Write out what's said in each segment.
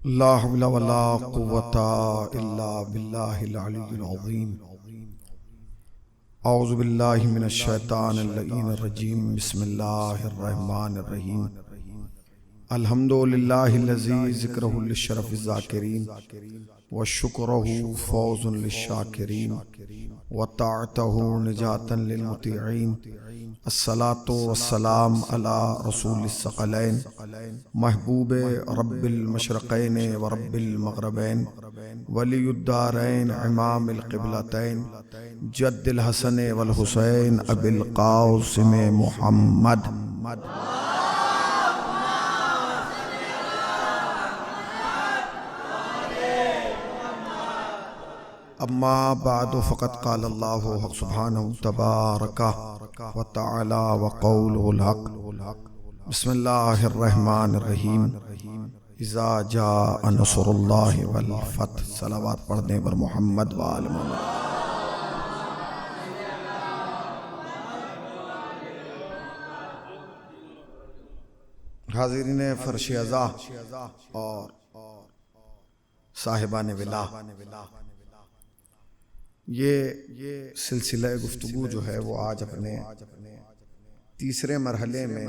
لا حول ولا قوة الا باللہ العلی العظیم۔ اعوذ باللہ من الشیطان اللعین الرجیم۔ بسم اللہ الرحمن الرحیم۔ الحمدللہ الذی ذکرہ للشرف الذاکرین وشکرہ فوز للشاکرین وطاعتہ نجاة للمطیعین۔ الصلاة والسلام علی رسول الثقلین محبوب رب المشرقین ورب المغربین ولی الدارین امام القبلتین جد الحسن والحسین ابی القاسم محمد۔ اما بعد فقد قال اللہ حق سبحانہ تبارک و تعالی وقولہ الحق۔ بسم اللہ الرحمن الرحیم۔ اذا جاء نصر اللہ والفتح۔ صلوات پڑھنے پر محمد وآل محمد۔ حاضرین فرش عزا اور صاحبان ولا، یہ سلسلہ گفتگو جو ہے وہ آج اپنے تیسرے مرحلے میں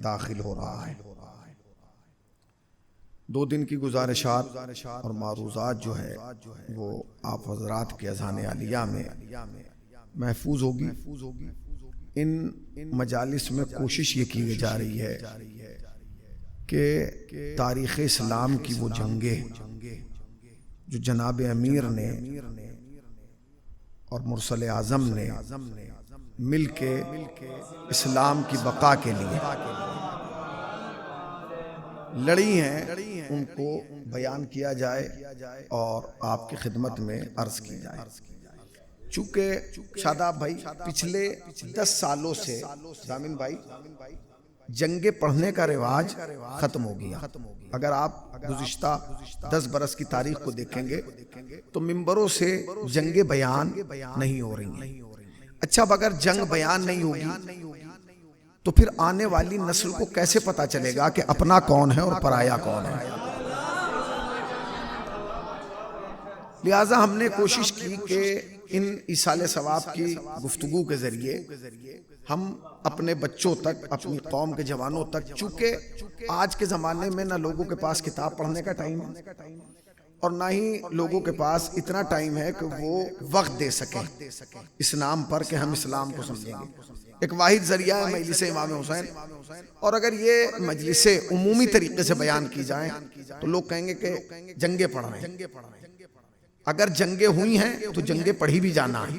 داخل ہو رہا ہے۔ 2 دن کی گزارشات اور معروضات جو ہے وہ آپ حضرات کے اذہان عالیہ میں محفوظ ہوگی۔ ان مجالس میں کوشش یہ کی جا رہی ہے کہ تاریخ اسلام کی وہ جنگیں جو جناب امیر نے اور مرسل اعظم نے مل کے اسلام کی بقا کے لیے لڑی ہیں، ان کو بیان کیا جائے اور آپ کی خدمت میں عرض کی جائے۔ چونکہ شاداب بھائی پچھلے 10 سالوں سے ضامن بھائی جنگیں پڑھنے کا رواج ختم ہو گیا۔ اگر آپ گزشتہ 10 برس کی تاریخ کو دیکھیں گے تو ممبروں سے جنگ بیان نہیں ہو رہی۔ اچھا، اگر جنگ بیان نہیں ہوگی تو پھر آنے والی نسل کو کیسے پتا چلے گا کہ اپنا کون ہے اور پرایا کون ہے؟ لہٰذا ہم نے کوشش کی کہ ان ایصال ثواب کی گفتگو کے ذریعے ہم اپنے بچوں تک، اپنی قوم کے جوانوں تک، چونکہ آج کے زمانے میں نہ لوگوں کے پاس کتاب پڑھنے کا ٹائم ہے اور نہ ہی لوگوں کے پاس اتنا ٹائم ہے کہ وہ وقت دے سکیں اس نام پر کہ ہم اسلام کو سمجھیں گے۔ ایک واحد ذریعہ ہے مجلس امام حسین، اور اگر یہ مجلسیں عمومی طریقے سے بیان کی جائیں تو لوگ کہیں گے کہ جنگیں پڑھ رہے ہیں۔ اگر جنگیں ہوئی ہیں تو جنگیں پڑھی بھی جانا ہے۔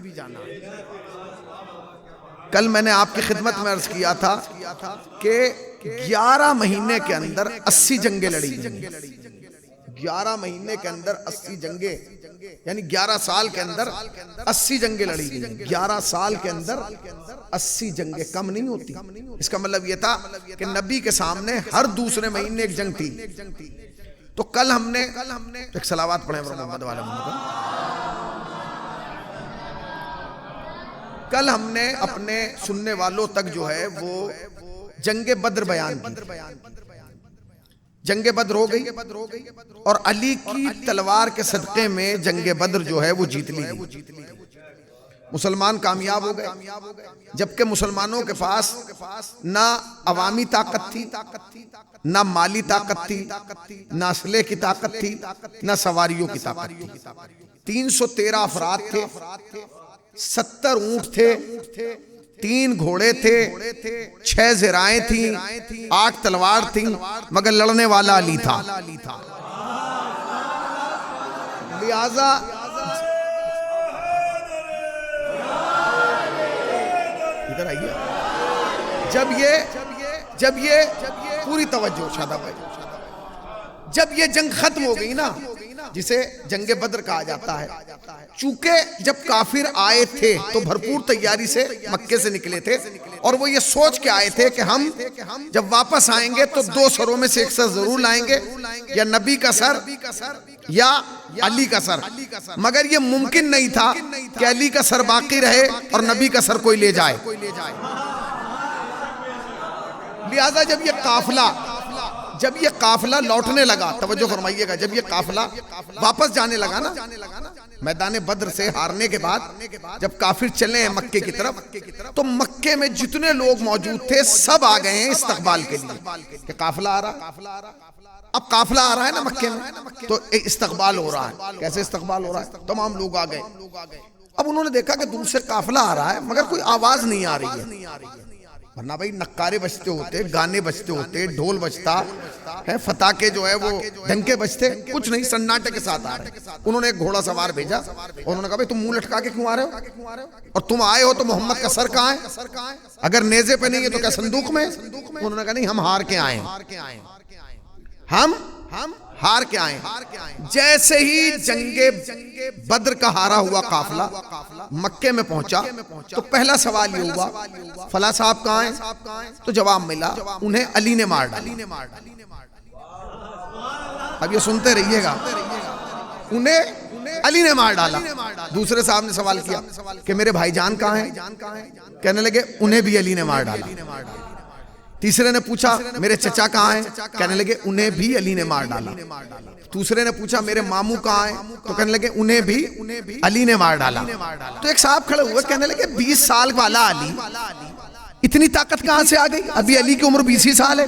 کل میں نے آپ کی خدمت میں عرض کیا تھا کہ 11 مہینے کے اندر 80 جنگیں لڑی گئیں۔ 11 مہینے کے اندر 80 جنگیں، یعنی 11 سال کے اندر 80 جنگیں لڑی گئیں۔ 11 سال کے اندر 80 جنگیں کم نہیں ہوتی۔ اس کا مطلب یہ تھا کہ نبی کے سامنے ہر دوسرے مہینے ایک جنگ تھی۔ تو کل ہم نے ایک صلوات پڑھیں محمد والا محمد۔ کل ہم نے اپنے سننے والوں تک جو ہے وہ جنگ بدر بیان کی۔ جنگ بدر ہو گئی اور علی کی تلوار کے صدقے میں جنگ بدر جو ہے وہ جیت لی گئی۔ مسلمان کامیاب ہو گئے، جبکہ مسلمانوں کے پاس نہ عوامی طاقت تھی، نہ مالی طاقت تھی، نہ اسلحے کی طاقت تھی، نہ سواریوں کی طاقت تھی۔ 313 افراد تھے، 70 اونٹ تھے، 3 گھوڑے تھے، 6 زرائیں تھیں، 8 تلوار تھیں، مگر لڑنے والا علی تھا۔ لہذا ادھر آئیے، جب یہ پوری توجہ شادہ بھائی، جب یہ جنگ ختم ہو گئی نا، جسے جنگ بدر کہا جاتا ہے، چونکہ جب کافر آئے تھے تو بھرپور تیاری سے مکے سے نکلے تھے، اور وہ یہ سوچ کے آئے تھے کہ ہم جب واپس آئیں گے تو 2 سروں میں سے ایک سر ضرور لائیں گے، یا نبی کا سر یا علی کا سر۔ مگر یہ ممکن نہیں تھا کہ علی کا سر باقی رہے اور نبی کا سر کوئی لے جائے۔ لہذا جب یہ قافلہ جب یہ قافلہ لوٹنے لگا، توجہ فرمائیے گا، جب یہ قافلہ واپس جانے لگا نا میدان بدر سے ہارنے کے بعد، جب کافر چلے ہیں مکے کی طرف، تو مکے میں جتنے لوگ موجود تھے سب آ گئے ہیں استقبال کے لیے کہ قافلہ آ رہا۔ اب قافلہ آ رہا ہے نا مکے میں، تو استقبال ہو رہا ہے۔ کیسے استقبال ہو رہا ہے؟ تمام لوگ آ گئے۔ اب انہوں نے دیکھا کہ دور سے قافلہ آ رہا ہے مگر کوئی آواز نہیں آ رہی ہے، ورنہ بھائی نقارے بجتے ہوتے، گانے بجتے ہوتے، ڈھول بجتا ہے، فتاکے جو ہے وہ ڈنکے بجتے، کچھ نہیں، سناٹے کے ساتھ آ رہے۔ انہوں نے ایک گھوڑا سوار بھیجا اور انہوں نے کہا بھائی تم منہ لٹکا کے کیوں آ رہے ہو، اور تم آئے ہو تو محمد کا سر کہاں ہے؟ اگر نیزے پہ نہیں ہے تو کیا صندوق میں؟ انہوں نے کہا نہیں، ہم ہار کے آئے ہیں، ہم ہار کے آئے ہیں۔ جیسے ہی جنگ بدر کا ہارا ہوا قافلہ مکے میں پہنچا تو پہلا سوال یہ ہوا فلاں صاحب کہاں ہیں؟ تو جواب ملا انہیں علی نے مار ڈالا۔ اب یہ سنتے رہیے گا، انہیں علی نے مار ڈالا۔ دوسرے صاحب نے سوال کیا کہ میرے بھائی جان کہاں ہیں؟ کہنے لگے انہیں بھی علی نے مار ڈالا۔ تیسرے نے پوچھا میرے چچا کہاں ہیں؟ کہنے لگے انہیں بھی علی نے مار ڈالا۔ دوسرے نے پوچھا میرے ماموں کہاں ہیں؟ تو کہنے لگے انہیں بھی علی نے مار ڈالا۔ تو ایک صاحب کھڑے ہوئے کہنے لگے 20 سال والا علی، اتنی طاقت کہاں سے آ گئی؟ ابھی علی کی عمر 20 سال ہے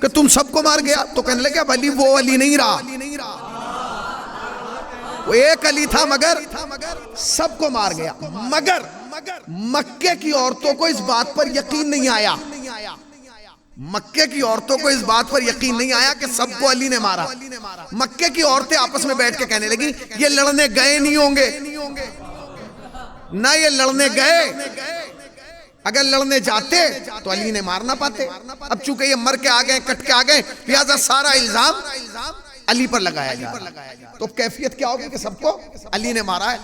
کہ تم سب کو مار گیا؟ تو کہنے لگے اب علی وہ علی نہیں رہا، وہ ایک علی تھا مگر سب کو مار گیا۔ مگر مکے کی عورتوں کو اس بات پر یقین نہیں آیا، مکے کی عورتوں کو اس بات پر یقین نہیں آیا کہ سب کو علی نے مارا۔ مکے کی عورتیں آپس میں بیٹھ کے کہنے لگی یہ لڑنے گئے نہیں ہوں گے، نہ یہ لڑنے گئے، اگر لڑنے جاتے تو علی نے مارنا پاتے۔ اب چونکہ یہ مر کے آ گئے، کٹ کے آ گئے، لہذا سارا الزام علی پر لگایا جا رہا ہے۔ تو کیفیت کیا ہوگی کہ سب کو علی نے مارا ہے۔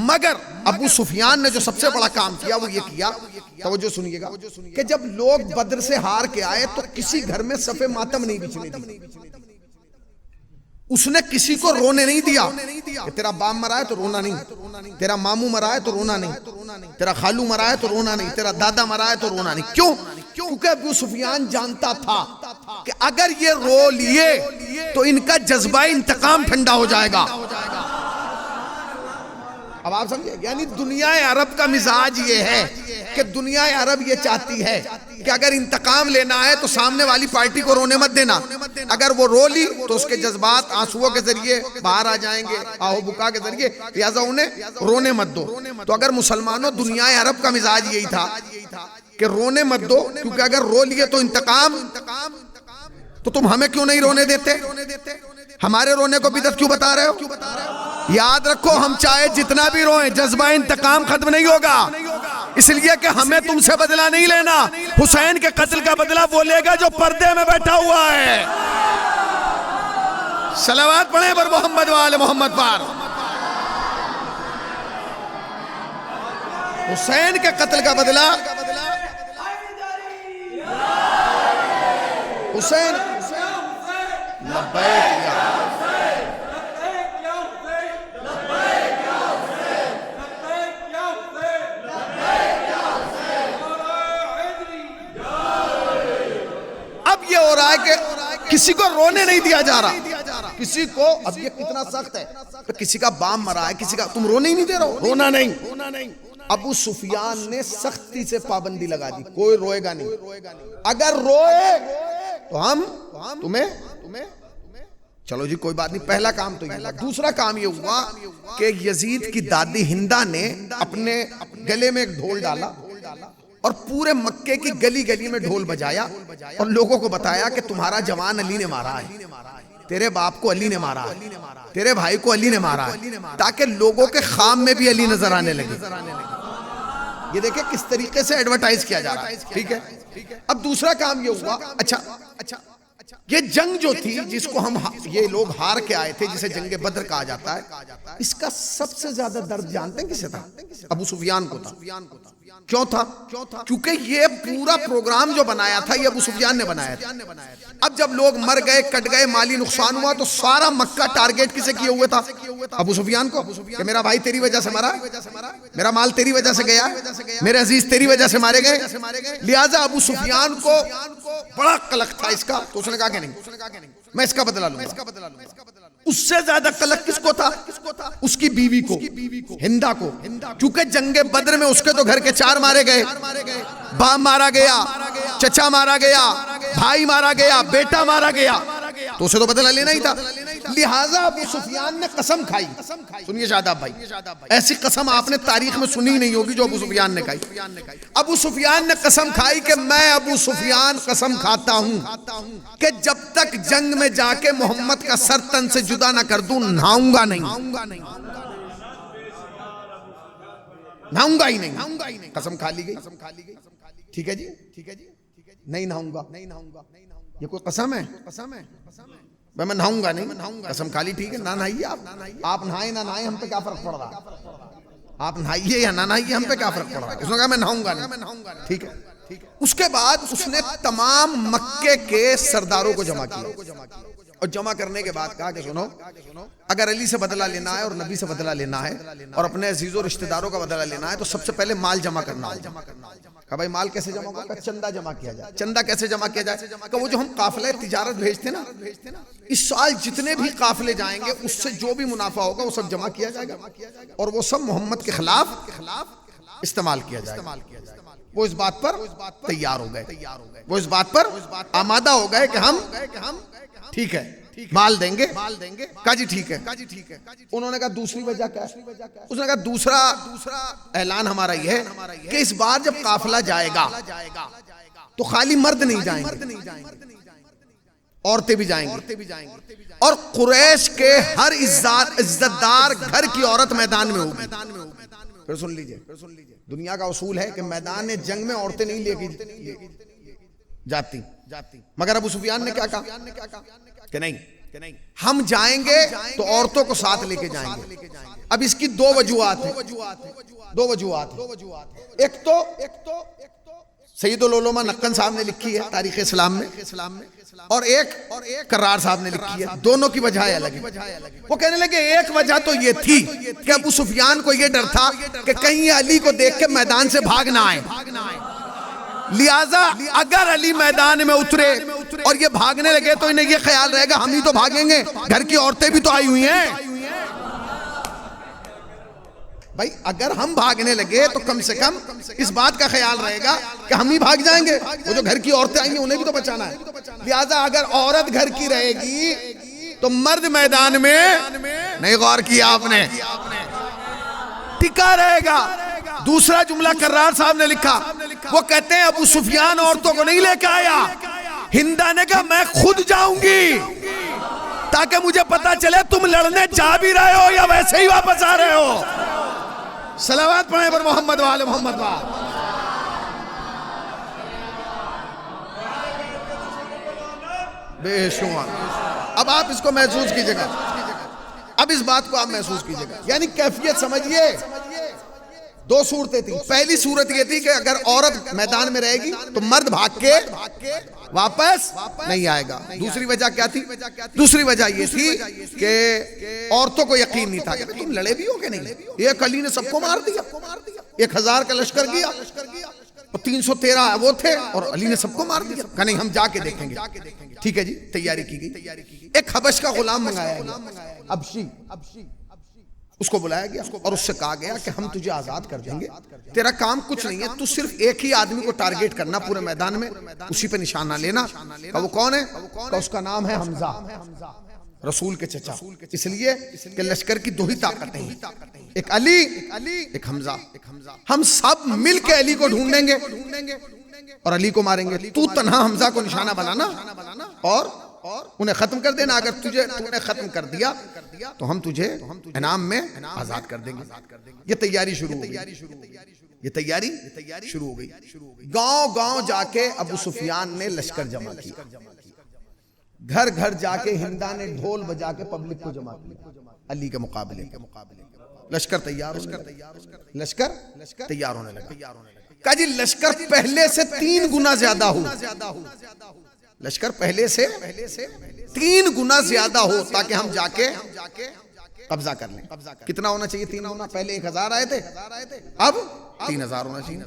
مگر ابو سفیان نے جو سب سے بڑا کام کیا وہ یہ کیا، توجہ سنیے گا، کہ جب لوگ بدر سے ہار کے آئے تو کسی گھر میں صف ماتم نہیں بچھنے دی، اس نے کسی کو رونے نہیں دیا کہ تیرا باپ مرا ہے تو رونا نہیں، تیرا ماموں مرا ہے تو رونا نہیں، تیرا خالو مرا ہے تو رونا نہیں، تیرا دادا مرا ہے تو رونا نہیں۔ کیوں؟ کیونکہ ابو سفیان جانتا تھا کہ اگر یہ رو لیے تو ان کا جذبہ انتقام ٹھنڈا ہو جائے گا۔ اب آپ سمجھے، یعنی دنیا عرب کا مزاج یہ ہے کہ دنیا عرب یہ چاہتی ہے کہ اگر انتقام لینا ہے تو سامنے والی پارٹی کو رونے مت دینا، اگر وہ رو لی تو اس کے جذبات آنسوؤں کے ذریعے باہر آ جائیں گے، آہو بکا کے ذریعے، لہذا انہیں رونے مت دو۔ تو اگر مسلمانوں دنیا عرب کا مزاج یہی تھا کہ رونے مت دو، کیونکہ اگر رو لیے تو انتقام، تو تم ہمیں کیوں نہیں رونے دیتے؟ ہمارے رونے کو بدعت کیوں بتا رہے ہو؟ یاد رکھو ہم چاہے جتنا بھی روئیں جذبہ انتقام ختم نہیں ہوگا، اس لیے کہ ہمیں تم سے بدلہ نہیں لینا۔ حسین کے قتل کا بدلہ وہ لے گا جو پردے میں بیٹھا ہوا ہے۔ صلوات پڑھیں پر محمد وآل محمد پر۔ حسین کے قتل کا بدلہ حسین لبیک یا یہ ہو رہا ہے کہ کسی کو رونے نہیں دیا جا رہا، کسی کو، اب یہ کتنا سخت ہے کہ کسی کا باپ مرا ہے، کسی کا، تم رونے ہی نہیں دے رہا ہو، رونا نہیں۔ ابو سفیان نے سختی سے پابندی لگا دی، کوئی روئے گا نہیں، اگر روئے تو ہم تمہیں، چلو جی کوئی بات نہیں۔ پہلا کام تو یہ ہوا۔ دوسرا کام یہ ہوا کہ یزید کی دادی ہندہ نے اپنے گلے میں ایک ڈھول ڈالا اور پورے مکے کی گلی گلی میں ڈھول بجایا اور لوگوں کو بتایا کہ تمہارا جوان علی نے مارا ہے، تیرے باپ کو علی نے مارا ہے، تیرے بھائی کو علی نے مارا ہے، تاکہ لوگوں کے خام میں بھی علی نظر آنے لگے۔ یہ دیکھیں کس طریقے سے ایڈورٹائز کیا جا رہا ہے، ٹھیک ہے۔ اب دوسرا کام یہ ہوا، اچھا یہ جنگ جو تھی جس کو ہم یہ لوگ ہار کے آئے تھے، جسے جنگ بدر کہا جاتا ہے، اس کا سب سے زیادہ درد جانتے ہیں کسے تھا؟ ابو سفیان کو تھا۔ کیوں تھا؟ کیونکہ یہ پورا پروگرام جو بنایا تھا یہ ابو سفیان نے بنایا تھا۔ اب جب لوگ مر گئے، کٹ گئے، مالی نقصان ہوا، تو سارا مکہ ٹارگیٹ کسے کیے ہوئے تھا؟ ابو سفیان کو، کہ میرا بھائی تیری وجہ سے مرا، میرا مال تیری وجہ سے گیا، میرے عزیز تیری وجہ سے مارے گئے۔ لہٰذا ابو سفیان کو بڑا قلق تھا اس کا، تو اس نے کہا کہ نہیں، میں اس کا بدلہ لوں گا۔ اس سے زیادہ قلق کس کو تھا؟ اس کی بیوی کو، ہندا کو، کیونکہ جنگ بدر میں اس کے تو گھر کے 4 مارے گئے، باپ مارا گیا، چچا مارا گیا، بھائی مارا گیا، بیٹا مارا گیا، تو اسے تو بدلہ لینا ہی تھا۔ لہٰذا ابو سفیان نے قسم کھائی، سنیے شاداب بھائی، ایسی قسم آپ نے تاریخ میں سنی نہیں ہوگی جو ابو سفیان نے کھائی۔ ابو سفیان نے قسم کھائی کہ میں ابو سفیان قسم کھاتا ہوں کہ جب تک جنگ میں جا کے محمد کا سر تن سے جدا نہ کر دوں نہاؤں گا نہیں، نہاؤں گا ہی نہیں۔ قسم کھا لی گئی، ٹھیک ہے جی، نہیں نہاؤں گا۔ یہ کوئی قسم ہے؟ میں نہاؤں گا نہیں، قسم کھا لی، ٹھیک ہے، نہ نہائیے آپ نہائیں نہ نہائیں ہم پہ کیا فرق پڑ رہا؟ آپ نہائیے یا نہ نہائیے ہم پہ کیا فرق پڑ رہا ہے؟ اس نے کہا میں نہاؤں گا نہیں، ٹھیک ہے۔ اس کے بعد اس نے تمام مکے کے سرداروں کو جمع کیا، اور جمع کرنے کے بعد کہا کہ سنو، اگر علی سے بدلہ لینا ہے اور نبی سے بدلہ لینا ہے اور اپنے عزیز و رشتہ داروں کا بدلہ لینا ہے تو سب سے پہلے مال جمع کرنا ہوگا۔ کہا بھائی مال کیسے جمع ہوگا؟ چندہ جمع کیا جائے۔ چندہ کیسے جمع کیا جائے؟ کہ وہ جو ہم قافلہ تجارت بھیجتے نا، اس سال جتنے بھی قافلے جائیں گے اس سے جو بھی منافع ہوگا وہ سب جمع کیا جائے گا اور وہ سب محمد کے خلاف استعمال کیا جائے گا۔ وہ اس بات پر تیار ہو گئے، وہ اس بات پر آمادہ ہو گئے کہ ہم ٹھیک ہے مال دیں گے۔ کہا جی ٹھیک ہے۔ انہوں نے کہا دوسری وجہ کیا ہے؟ اس نے کہا دوسرا اعلان ہمارا یہ ہے کہ اس بار جب قافلہ جائے گا تو خالی مرد نہیں جائیں گے، عورتیں بھی جائیں گی، اور قریش کے ہر عزت دار گھر کی عورت میدان میں ہوگی۔ پھر سن لیجئے، دنیا کا اصول ہے کہ میدان جنگ میں عورتیں نہیں لے کے جاتی، مگر ابو سفیان نے کیا کہا کہ نہیں، ہم جائیں گے تو عورتوں کو ساتھ لے کے جائیں گے۔ اب اس کی 2 وجوہات ہیں، 2 وجوہات ہیں۔ ایک تو سید العلماء نقن صاحب نے لکھی ہے تاریخ اسلام میں، اور ایک کرار صاحب نے لکھی ہے، دونوں کی وجہ الگ ہے۔ وہ کہنے لگے ایک وجہ تو یہ تھی کہ ابو سفیان کو یہ ڈر تھا کہ کہیں علی کو دیکھ کے میدان سے بھاگ نہ آئے، لہٰذا اگر علی میدان میں اترے اور یہ بھاگنے لگے تو انہیں یہ خیال رہے گا ہم ہی تو بھاگیں گے، گھر کی عورتیں بھی تو آئی ہوئی ہیں۔ بھائی اگر ہم بھاگنے لگے تو کم سے کم اس بات کا خیال رہے گا کہ ہم ہی بھاگ جائیں گے، وہ جو گھر کی عورتیں آئی ہیں انہیں بھی تو بچانا ہے۔ لہٰذا اگر عورت گھر کی رہے گی تو مرد میدان میں نہیں، غور کیا آپ نے، ٹکا رہے گا۔ دوسرا جملہ کرار صاحب نے لکھا، وہ کہتے ہیں ابو سفیان عورتوں کو نہیں لے کے آیا، ہندا نے کہا میں خود جاؤں گی تاکہ مجھے پتا چلے تم لڑنے جا بھی رہے ہو یا ویسے ہی واپس آ رہے ہو۔ صلوات پڑھیں پر محمد وآل محمد وآل۔ بے شمار۔ اب آپ اس کو محسوس کیجئے گا، اب اس بات کو آپ محسوس کیجئے گا، یعنی کیفیت سمجھئے۔ 2 صورتیں تھیں، پہلی صورت یہ تھی کہ اگر عورت میدان میں رہے گی تو مرد بھاگ کے واپس نہیں آئے گا۔ دوسری وجہ کیا تھی؟ دوسری وجہ یہ تھی کہ عورتوں کو یقین نہیں تھا کہ تم لڑے بھی ہو کہ نہیں، ایک علی نے سب کو مار دیا، 1000 کا لشکر گیا اور 313 وہ تھے اور علی نے سب کو مار دیا۔ کہ نہیں ہم جا کے دیکھیں گے، ٹھیک ہے جی، تیاری کی گئی۔ ایک حبش کا غلام منگایا گیا، ابشی، اس کو بلایا گیا اور اس سے کہا گیا کہ ہم تجھے آزاد کر دیں گے، تیرا کام کچھ نہیں ہے، تو صرف ایک ہی آدمی کو ٹارگیٹ کرنا پورے میدان میں، اسی پہ نشانہ لینا۔ کہ وہ کون ہے؟ کہ اس کا نام ہے حمزہ، رسول کے چچا، اس لیے کہ لشکر کی 2 ہی طاقتیں ہیں، ایک علی ایک حمزہ، ہم سب مل کے علی کو ڈھونڈیں گے اور علی کو ماریں گے، تو تنہا حمزہ کو نشانہ بنانا اور انہیں ختم کر دینا، اگر تو نے ختم کر دیا تو ہم تجھے انعام میں آزاد کر دیں گے۔ یہ تیاری شروع ہو گئی، گاؤں گاؤں جا کے ابو سفیان نے لشکر جمع کیا، گھر گھر جا کے ہندا نے ڈھول بجا کے پبلک کو جمع کیا علی کے مقابلے۔ لشکر تیار ہونے لگا. کہا جی لشکر پہلے سے 3 گنا زیادہ ہو, لشکر پہلے سے 3 گنا زیادہ ہو تاکہ ہم جا کے قبضہ کر لیں. کتنا ہونا چاہیے؟ 3 گنا. پہلے 1000 آئے تھے, اب 3000 ہونا چاہیے.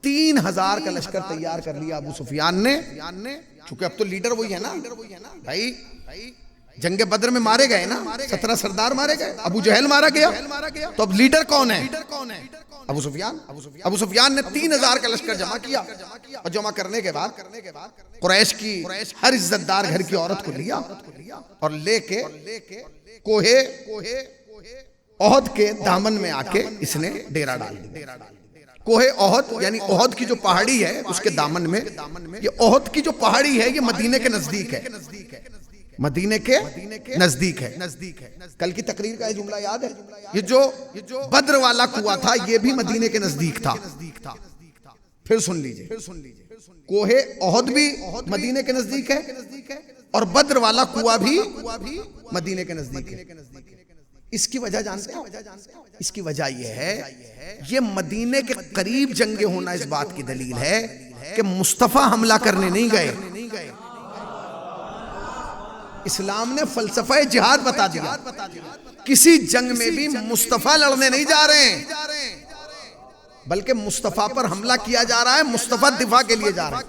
3000 کا لشکر تیار کر لیا ابو سفیان نے, چونکہ اب تو لیڈر وہی ہے نا بھائی. جنگ بدر میں مارے گئے نا 17 سردار مارے گئے, ابو جہل مارا گیا, تو اب لیڈر کون ہے؟ ابو سفیان. ابو سفیان نے 3000 کا لشکر جمع کیا, اور جمع کرنے کے بعد قریش کی ہر عزت دار گھر کی عورت کو لیا اور لے کے کوہ احد کے دامن میں آ کے اس نے ڈیرا ڈال دیا. کوہ احد یعنی احد کی جو پہاڑی ہے اس کے دامن میں, یہ احد کی جو پہاڑی ہے یہ مدینے کے نزدیک ہے, مدینے کے نزدیک ہے. کل کی تقریر کا یہ جملہ یاد ہے, یہ جو بدر والا کنواں تھا یہ بھی مدینے کے نزدیک تھا. پھر سن لیجئے, کوہ احد بھی مدینے کے نزدیک ہے اور بدر والا کنواں بھی مدینے کے نزدیک ہے. اس کی وجہ جانتے ہیں؟ اس کی وجہ یہ ہے, یہ مدینے کے قریب جنگیں ہونا اس بات کی دلیل ہے کہ مصطفیٰ حملہ کرنے نہیں گئے. اسلام نے فلسفہ جہاد بتا دیا, کسی جنگ میں بھی مصطفیٰ لڑنے نہیں جا رہے ہیں, بلکہ مصطفیٰ پر حملہ کیا جا رہا ہے, مصطفیٰ دفاع کے لیے جا رہا ہے.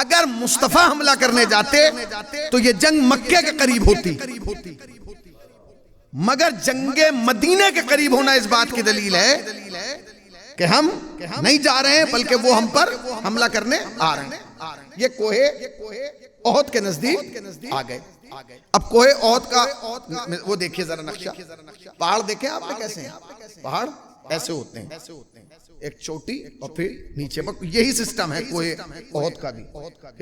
اگر مصطفیٰ حملہ کرنے جاتے تو یہ جنگ مکے کے قریب ہوتی, مگر جنگ مدینے کے قریب ہونا اس بات کی دلیل ہے کہ ہم نہیں جا رہے ہیں بلکہ وہ ہم پر حملہ کرنے آ رہے ہیں. یہ کوہ احد کے نزدیک آ گئے. اب کوہ احد کا وہ دیکھیے ذرا نقشہ, پہاڑ دیکھیں آپ نے کیسے ہیں, پہاڑ ایسے ہوتے ہیں, ایک چوٹی اور پھر نیچے پر, یہی سسٹم ہے کوہ احد کا بھی,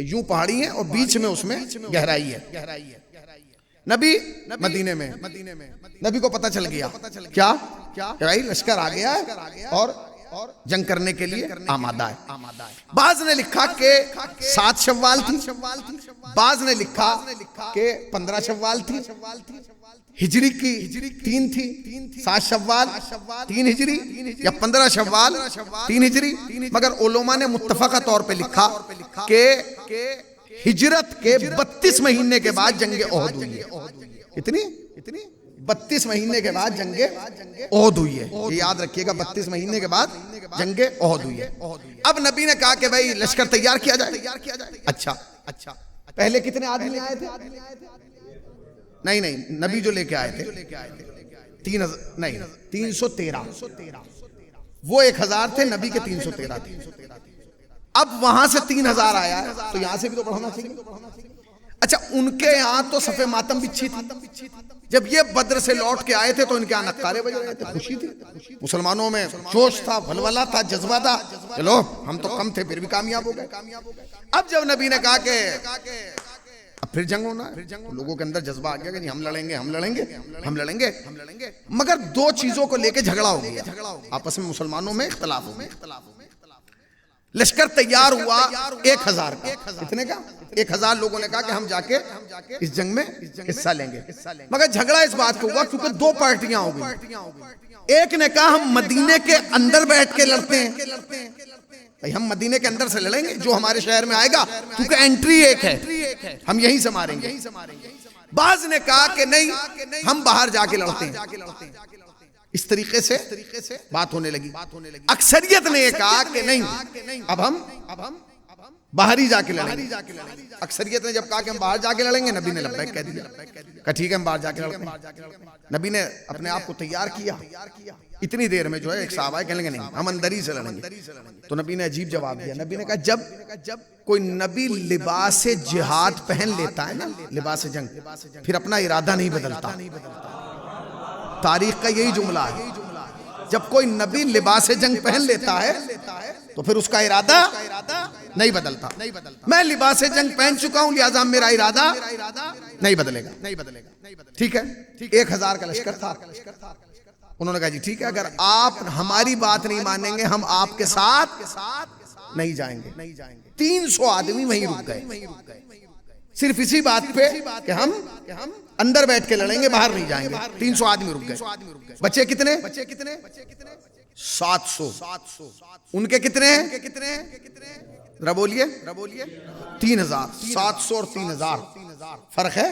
یوں پہاڑی ہے اور بیچ میں اس میں گہرائی ہے. نبی مدینے میں, نبی کو پتہ چل گیا کیا کہ بھائی لشکر آ گیا ہے اور جنگ کرنے کے لیے آمادہ ہے. بعض نے لکھا کہ 7 شوال تھی, بعض نے لکھا کہ 15 شوال تھی, ہجری کی 3 تھی, 7 شوال 3 ہجری یا 15 شوال 3 ہجری, مگر علماء نے متفقہ طور پہ لکھا کہ ہجرت کے 32 مہینے کے بعد جنگ احد ہوئی ہے. اتنی 32 مہینے کے بعد جنگ احد ہوئی ہے, یہ یاد رکھیے گا, 32 مہینے کے بعد جنگ احد ہوئی ہے. اب نبی نے کہا کہ بھائی لشکر تیار کیا جائے. اچھا پہلے کتنے آدمی آئے تھے؟ نہیں, نبی جو لے کے آئے تھے 313, وہ 1000 تھے, نبی کے 313 تھے. اب وہاں سے 3000 آیا ہے تو یہاں سے بھی تو بڑھانا چاہیے. اچھا ان کے یہاں تو صف ماتم بچھی تھی, جب یہ بدر سے لوٹ کے آئے تھے تو ان کے یہاں نقارے بج رہے تھے, خوشی تھی, مسلمانوں میں جوش تھا, ولولہ تھا, جذبہ تھا, چلو ہم تو کم تھے پھر بھی کامیاب ہو گئے. اب جب نبی نے کہا کہ اب پھر جنگ ہونا ہے, لوگوں کے اندر جذبہ آ گیا کہ ہم لڑیں گے, مگر 2 چیزوں کو لے کے جھگڑا ہو گیا, آپس میں مسلمانوں میں اختلاف ہو گیا. لشکر تیار ہوا 1000 کا, کتنے کا؟ 1000 لوگوں نے کہا کہ ہم جا کے اس جنگ میں حصہ لیں گے, مگر جھگڑا اس بات کو ہوا کیونکہ 2 پارٹیاں ہو گئی. ایک نے کہا ہم مدینے کے اندر بیٹھ کے لڑتے ہیں, بھئی ہم مدینے کے اندر سے لڑیں گے, جو ہمارے شہر میں آئے گا کیونکہ انٹری ایک ہے, ہم یہیں سے ماریں گے. بعض نے کہا کہ نہیں ہم باہر جا کے لڑتے ہیں. اس طریقے سے بات ہونے لگی. اکثریت نے یہ کہا کہ نہیں اب ہم باہر ہی جا کے لڑیں گے. اکثریت نے جب کہا کہ ہم باہر جا کے لڑیں گے, نبی نے لبیک کہہ دیا, کہا ٹھیک ہے ہم باہر جا کے لڑیں گے. نبی نے اپنے آپ کو تیار کیا. اتنی دیر میں جو ہے ایک صحابہ کہنے لگے نہیں ہم اندر ہی سے لڑیں گے. تو نبی نے عجیب جواب دیا. نبی نے کہا جب کوئی نبی لباس جہاد پہن لیتا ہے نا, لباس جنگ, پھر اپنا ارادہ نہیں بدلتا. تاریخ کا یہی جملہ ہے, جب کوئی نبی لباس جنگ پہن لیتا ہے تو پھر اس کا ارادہ نہیں بدلتا. میں لباس جنگ پہن چکا ہوں لہذا میرا ارادہ نہیں بدلے گا. ٹھیک ہے, 1000 کا لشکر تھا. انہوں نے کہا جی ٹھیک ہے, اگر آپ ہماری بات نہیں مانیں گے ہم آپ کے ساتھ نہیں جائیں گے. 300 آدمی وہیں رک گئے. صرف اسی بات پہ کہ ہم اندر بیٹھ کے لڑیں گے، باہر نہیں جائیں گے۔ 300 آدمی رک گئے۔ بچے کتنے؟ 700۔ ان کے کتنے ہیں؟ ذرا بولیے 3000۔ 700 اور 3000 فرق ہے،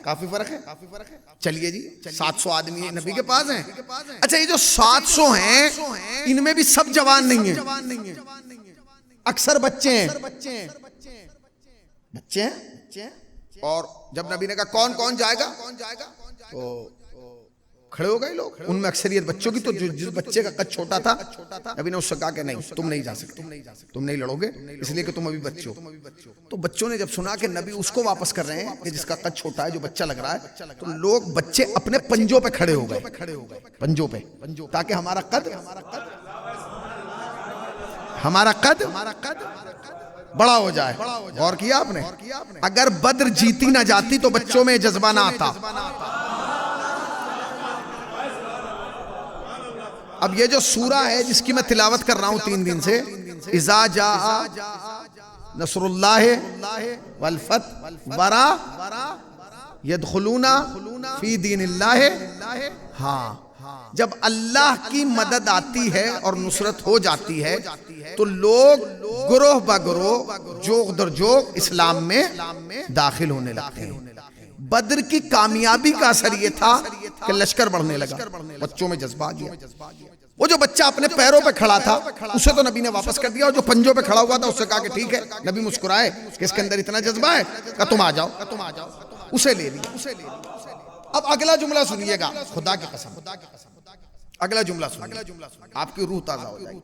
کافی فرق ہے۔ چلیے جی 700 آدمی نبی کے پاس ہیں۔ اچھا یہ جو 700 ہیں ان میں بھی سب جوان نہیں ہیں، اکثر بچے ہیں۔ اور جب نبی نے کہا کون کون جائے گا تو کھڑے ہو گئے لوگ، ان میں اکثریت بچوں کی۔ تو جس بچے کا قد چھوٹا تھا نبی نے اس سے کہا کہ نہیں تم نہیں جا سکتے، تم نہیں لڑو گے اس لیے کہ تم ابھی بچے ہو۔ تو بچوں نے جب سنا کہ نبی اس کو واپس کر رہے ہیں کہ جس کا قد چھوٹا ہے، جو بچہ لگ رہا ہے، تو لوگ بچے اپنے پنجوں پہ کھڑے ہو گئے، پنجوں پہ، تاکہ ہمارا قد بڑا ہو جائے۔ غور کیا آپ نے؟ اگر بدر جیتی نہ جاتی تو بچوں میں جذبہ نہ آتا۔ اب یہ جو سورہ ہے جس کی میں تلاوت کر رہا ہوں 3 دن سے، اذا جاء نصر اللہ والفتح ورا یدخلون فی دین اللہ، ہاں جب اللہ کی مدد آتی ہے اور نصرت ہو جاتی ہے تو لوگ گروہ با گروہ، جوگ در جوگ اسلام میں داخل ہونے لگتے ہیں۔ بدر کی کامیابی کا اثر یہ تھا کہ لشکر بڑھنے لگا، بچوں میں جذبہ آ گیا۔ وہ جو بچہ اپنے پیروں پہ کھڑا تھا اسے تو نبی نے واپس کر دیا، اور جو پنجوں پہ کھڑا ہوا تھا اس سے کہا کہ ٹھیک ہے۔ نبی مسکرائے کہ اس کے اندر اتنا جذبہ ہے کہ تم آ جاؤ، اسے لے لیا۔ اب اگلا جملہ سنیے گا، خدا کی قسم اگلا جملہ سنیے، آپ کی روح تازہ ہو جائے گی۔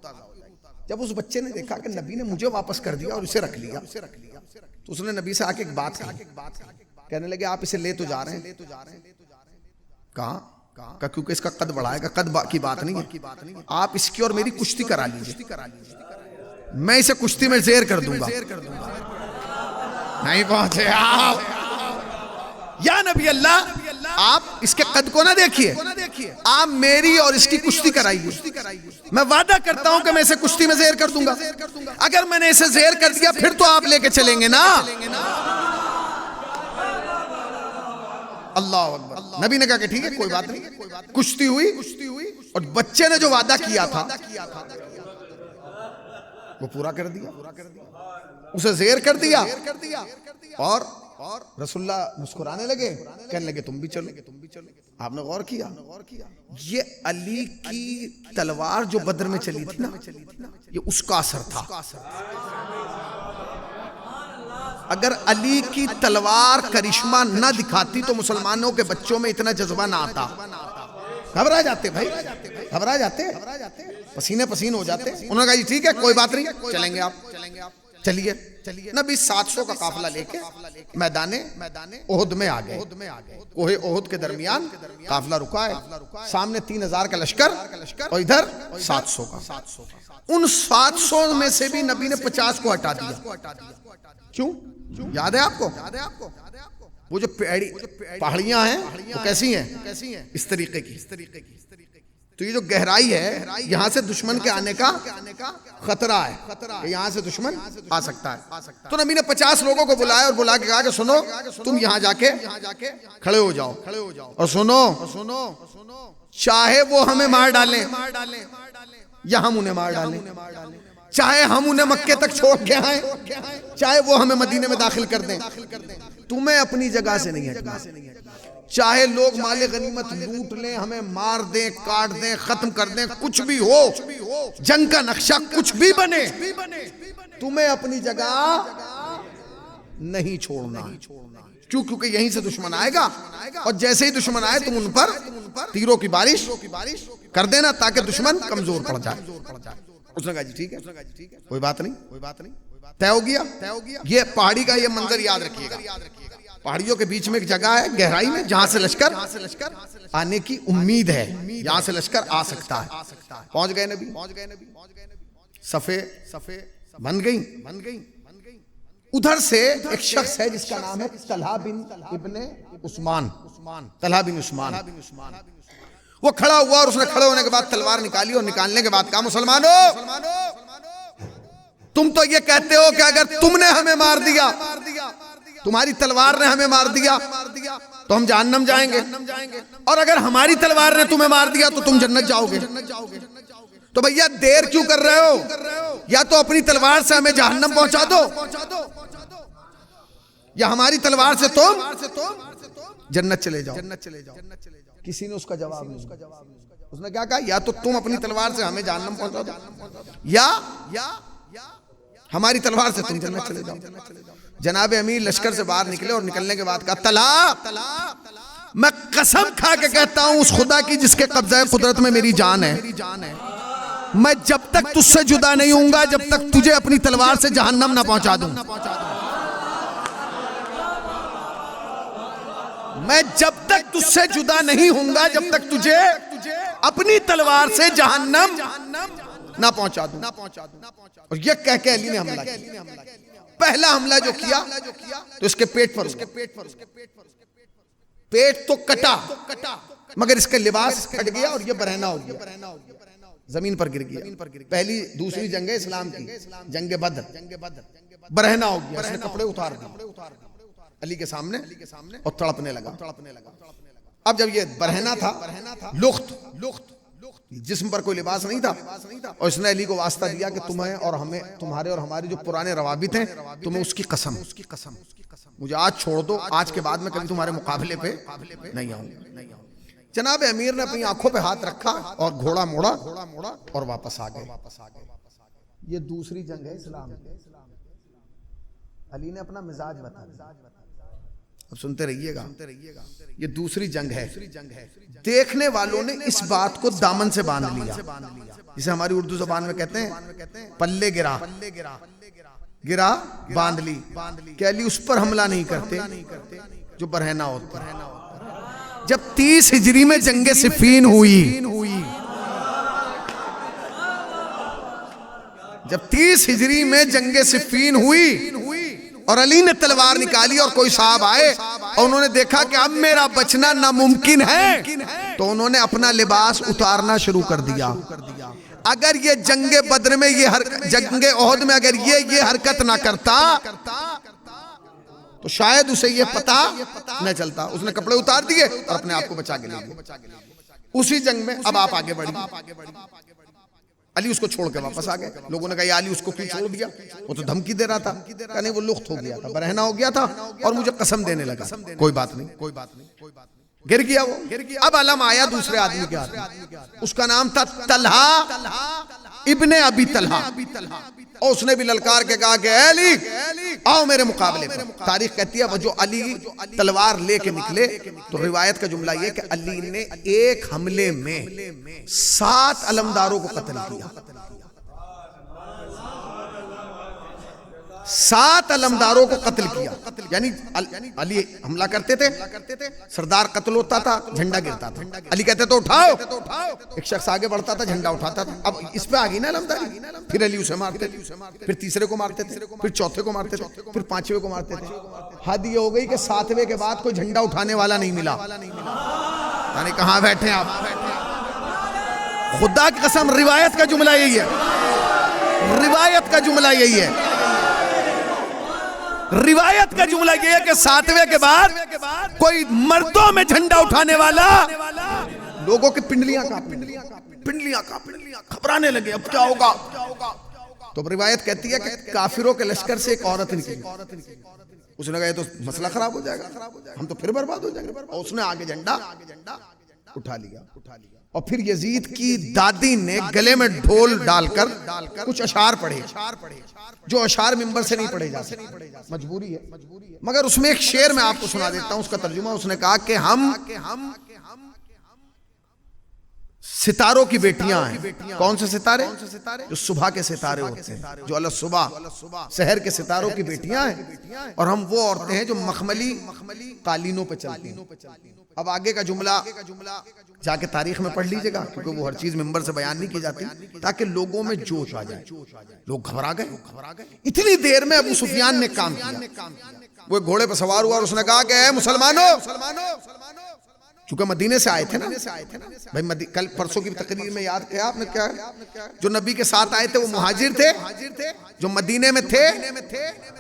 جب اس بچے نے دیکھا کہ نبی نے مجھے واپس کر دیا اور اسے رکھ لیا، تو اس نے نبی سے آ کے ایک بات کہی، کہنے لگے آپ اسے لے تو جا رہے ہیں؟ کہاں؟ کیونکہ اس کا قد بڑھائے گا، قد کی بات نہیں ہے، آپ اس کی اور میری کشتی کرا لیجئے، میں اسے کشتی میں زیر کر دوں گا۔ نہیں پہنچے آپ، یا نبی اللہ آپ اس کے قد کو نہ دیکھیے، آپ میری اور اس کی کشتی کرائیے، میں وعدہ کرتا ہوں کہ میں اسے کشتی میں زیر کر دوں گا۔ اگر میں نے اسے زیر کر دیا پھر تو آپ لے کے چلیں گے نا۔ اللہ اکبر۔ نبی نے کہا کہ ٹھیک ہے کوئی بات نہیں، کشتی ہوئی، اور بچے نے جو وعدہ کیا تھا وہ پورا کر دیا، اسے زیر کر دیا، اور رسول اللہ مسکرانے لگے، کہنے لگے تم بھی چلو۔ آپ نے غور کیا، یہ علی کی تلوار جو بدر میں چلی تھی نا، یہ اس کا اثر تھا۔ اگر علی کی تلوار کرشمہ نہ دکھاتی تو مسلمانوں کے بچوں میں اتنا جذبہ نہ آتا۔ گھبرا جاتے بھائی، گھبرا جاتے، پسینے پسین ہو جاتے۔ انہوں نے کہا جی ٹھیک ہے کوئی بات نہیں، چلیں گے آپ، چلیے۔ نبی 700 کا قافلہ لے کے میدان احد میں آ گئے۔ کوہ احد کے درمیان قافلہ رکا ہے، سامنے 3000 کا لشکر اور ادھر 700 کا۔ ان 700 میں سے بھی نبی نے 50 کو ہٹا دیا۔ کیوں؟ یاد ہے آپ کو؟ وہ جو پہاڑیاں ہیں وہ کیسی ہیں؟ اس طریقے کی۔ تو یہ جو گہرائی ہے، یہاں سے دشمن کے آنے کا خطرہ ہے، یہاں سے دشمن آ سکتا ہے۔ تو نبی نے 50 لوگوں کو بلایا اور بلا کے کہا کہ سنو تم یہاں جا کے کھڑے ہو جاؤ، اور سنو چاہے وہ ہمیں مار ڈالیں یا ہم انہیں مار ڈالیں، چاہے ہم انہیں مکے تک چھوڑ کے آئیں، چاہے وہ ہمیں مدینے میں داخل کر دیں، تمہیں اپنی جگہ سے نہیں ہٹنا۔ چاہے لوگ مال غنیمت لوٹ لیں، ہمیں مار دیں، کاٹ دیں، ختم کر دیں، کچھ بھی ہو، جنگ کا نقشہ کچھ بھی بنے، تمہیں اپنی جگہ نہیں چھوڑنا۔ کیوں؟ کیونکہ یہیں سے دشمن آئے گا، اور جیسے ہی دشمن آئے تم ان پر تیروں کی بارش کر دینا تاکہ دشمن کمزور پڑ جائے۔ اس نے کہا جی ٹھیک ہے، کوئی بات نہیں، طے ہو گیا۔ یہ پہاڑی کا یہ منظر یاد رکھیے گا، پہاڑیوں کے بیچ میں ایک جگہ ہے گہرائی میں جہاں سے لشکر آنے کی امید ہے، یہاں سے لشکر آ سکتا ہے۔ پہنچ گئے نبی، صفے بن گئی۔ ادھر سے ایک شخص ہے جس کا نام ہے طلحہ بن عثمان، طلحہ بن عثمان۔ وہ کھڑا ہوا اور اس نے کھڑے ہونے کے بعد تلوار نکالی، اور نکالنے کے بعد کہا مسلمانوں تم تو یہ کہتے ہو کہ اگر تم نے ہمیں مار دیا تمہاری تلوار نے ہمیں مار دیا تو ہم جہنم جائیں گے، اور اگر ہماری تلوار نے تمہیں مار دیا تو تم جنت جاؤ گے۔ تو بھیا دیر کیوں کر رہے ہو؟ یا تو اپنی تلوار سے ہمیں جہنم پہنچا دو، یا ہماری تلوار سے تم جنت چلے جاؤ۔ کسی نے اس کا جواب نہیں۔ اس نے کیا کہا؟ یا تو تم اپنی تلوار سے ہمیں جہنم پہنچا دو، یا ہماری تلوار سے تم جنت چلے جاؤ۔ جناب امیر لشکر سے باہر نکلے اور نکلنے کے بعد کہا طلحہ میں قسم کھا کے کہتا ہوں اس خدا کی جس کے قبضہ قدرت میں میری جان ہے، میں جب تک تجھ سے جدا نہیں ہوں گا جب تک تجھے اپنی تلوار سے جہنم نہ پہنچا دوں۔ میں جب تک تجھ سے جدا نہیں ہوں گا جب تک تجھے اپنی تلوار سے جہنم نہ پہنچا دوں۔ اور یہ کہہ کے علی نے حملہ کیا۔ پہلا حملہ جو کیا تو اس کے پیٹ پر ہوا۔ پیٹ تو کٹا مگر اس کا لباس کٹ گیا اور یہ برہنہ ہو گیا، زمین پر گر گیا۔ پہلی دوسری جنگ اسلام کی جنگ بدر، برہنہ ہو گیا، اس نے کپڑے اتار دیے علی کے سامنے اور تڑپنے لگا۔ اب جب یہ برہنہ تھا، لخت جسم پر کوئی لباس نہیں تھا، اور اس نے علی کو واسطہ دیا کہ تمہیں اور ہمیں، تمہارے اور ہمارے جو پرانے روابط ہیں، تمہیں اس کی قسم، مجھے آج چھوڑ دو، آج کے بعد میں کبھی تمہارے مقابلے پہ نہیں آؤں۔ جناب امیر نے اپنی آنکھوں پہ ہاتھ رکھا اور گھوڑا موڑا اور واپس آ گئے۔ یہ دوسری جنگ ہے اسلام کی۔ علی نے اپنا مزاج بتایا، اب سنتے رہیے گا، یہ دوسری جنگ ہے۔ دیکھنے والوں نے اس بات کو دامن سے باندھ لیا، جسے ہماری اردو زبان میں کہتے ہیں پلے گرا، گرا باندھ لی، کہ علی اس پر حملہ نہیں کرتے جو برہنہ ہوتا۔ جب 30 ہجری میں جنگ صفین ہوئی، جب 30 ہجری میں جنگ صفین ہوئی اور علی نے تلوار نکالی اور کوئی صاحب آئے اور انہوں نے دیکھا کہ اب میرا بچنا ناممکن ہے، تو انہوں نے اپنا لباس اتارنا شروع کر دیا۔ اگر یہ جنگ بدر میں جنگ احد میں اگر یہ حرکت نہ کرتا تو شاید اسے یہ پتا نہ چلتا۔ اس نے کپڑے اتار دیے اور اپنے آپ کو بچا کے لے گئے۔ اسی جنگ میں اب آپ آگے بڑھی، علی اس کو چھوڑ کے واپس آ گئے۔ لوگوں نے کہا یا علی اس کو کیوں چھوڑ دیا؟ وہ تو دھمکی دے رہا تھا، کہ نہیں وہ لخت ہو گیا تھا، برہنہ ہو گیا تھا اور مجھے قسم دینے لگا۔ کوئی بات نہیں، گر گیا وہ۔ اب علم آیا دوسرے آدمی کے ہاتھ میں، اس کا نام تھا طلحہ ابن ابی طلحہ، اور اس نے بھی للکار کے کہا کہ اے علی آؤ میرے مقابلے پر۔ تاریخ کہتی ہے وہ جو علی تلوار لے کے نکلے تو روایت کا جملہ یہ کہ علی نے ایک حملے میں 7 علمداروں کو قتل کیا۔ 7 علمداروں کو قتل کیا، یعنی علی حملہ کرتے تھے، سردار قتل ہوتا تھا، جھنڈا گرتا تھا، علی کہتے تو اٹھاؤ، ایک شخص آگے بڑھتا تھا، جھنڈا اٹھاتا تھا۔ اب اس پہ آگئی نا علمداری، پھر علی اسے مارتے تھے، پھر تیسرے کو مارتے تھے، پھر چوتھے کو مارتے تھے، پھر 5ویں کو مارتے تھے۔ حد یہ ہو گئی کہ 7ویں کے بعد کوئی جھنڈا اٹھانے والا نہیں ملا۔ یعنی کہاں بیٹھے آپ؟ خدا کی قسم روایت کا جملہ یہی ہے، روایت کا جملہ یہی ہے، روایت کا جملہ یہ ہے کہ 7ویں کے بعد کوئی مردوں میں جھنڈا اٹھانے والا، لوگوں کی پنڈلیاں گھبرانے لگے، اب کیا ہوگا؟ تو روایت کہتی ہے کہ کافروں کے لشکر سے ایک عورت نکلی، اس نے کہا یہ تو مسئلہ خراب ہو جائے گا، ہم تو پھر برباد ہو جائیں گے، اور اس نے آگے جھنڈا اٹھا لیا۔ اور پھر یزید کی دادی نے گلے میں ڈھول ڈال کر کچھ اشعار پڑھے، جو اشعار منبر سے نہیں پڑھے جا سکتے، مجبوری ہے، مگر اس میں ایک شعر میں آپ کو سنا دیتا ہوں، اس کا ترجمہ۔ اس نے کہا کہ ہم ستاروں کی بیٹیاں ہیں۔ کون سے ستارے؟ جو صبح کے ستارے ہوتے ہیں، جو علی صبح سحر کے ستاروں کی بیٹیاں ہیں، اور ہم وہ عورتیں ہیں جو مخملی قالینوں پہ چلتی ہیں۔ اب آگے کا جملہ جا کے تاریخ میں پڑھ لیجئے گا، کیونکہ وہ ہر چیز منبر سے بیان نہیں کی جاتی، تاکہ لوگوں میں جوش آ جائے۔ لوگ گھبرا گئے۔ اتنی دیر میں ابو سفیان نے کام کیا، وہ ایک گھوڑے پہ سوار ہوا اور اس نے کہا کہ اے مسلمانوں، چونکہ مدینے سے آئے تھے نا بھائی، کل پرسوں کی تقریر میں یاد کیا آپ نے، کیا جو نبی کے ساتھ آئے تھے وہ مہاجر تھے، جو مدینے میں تھے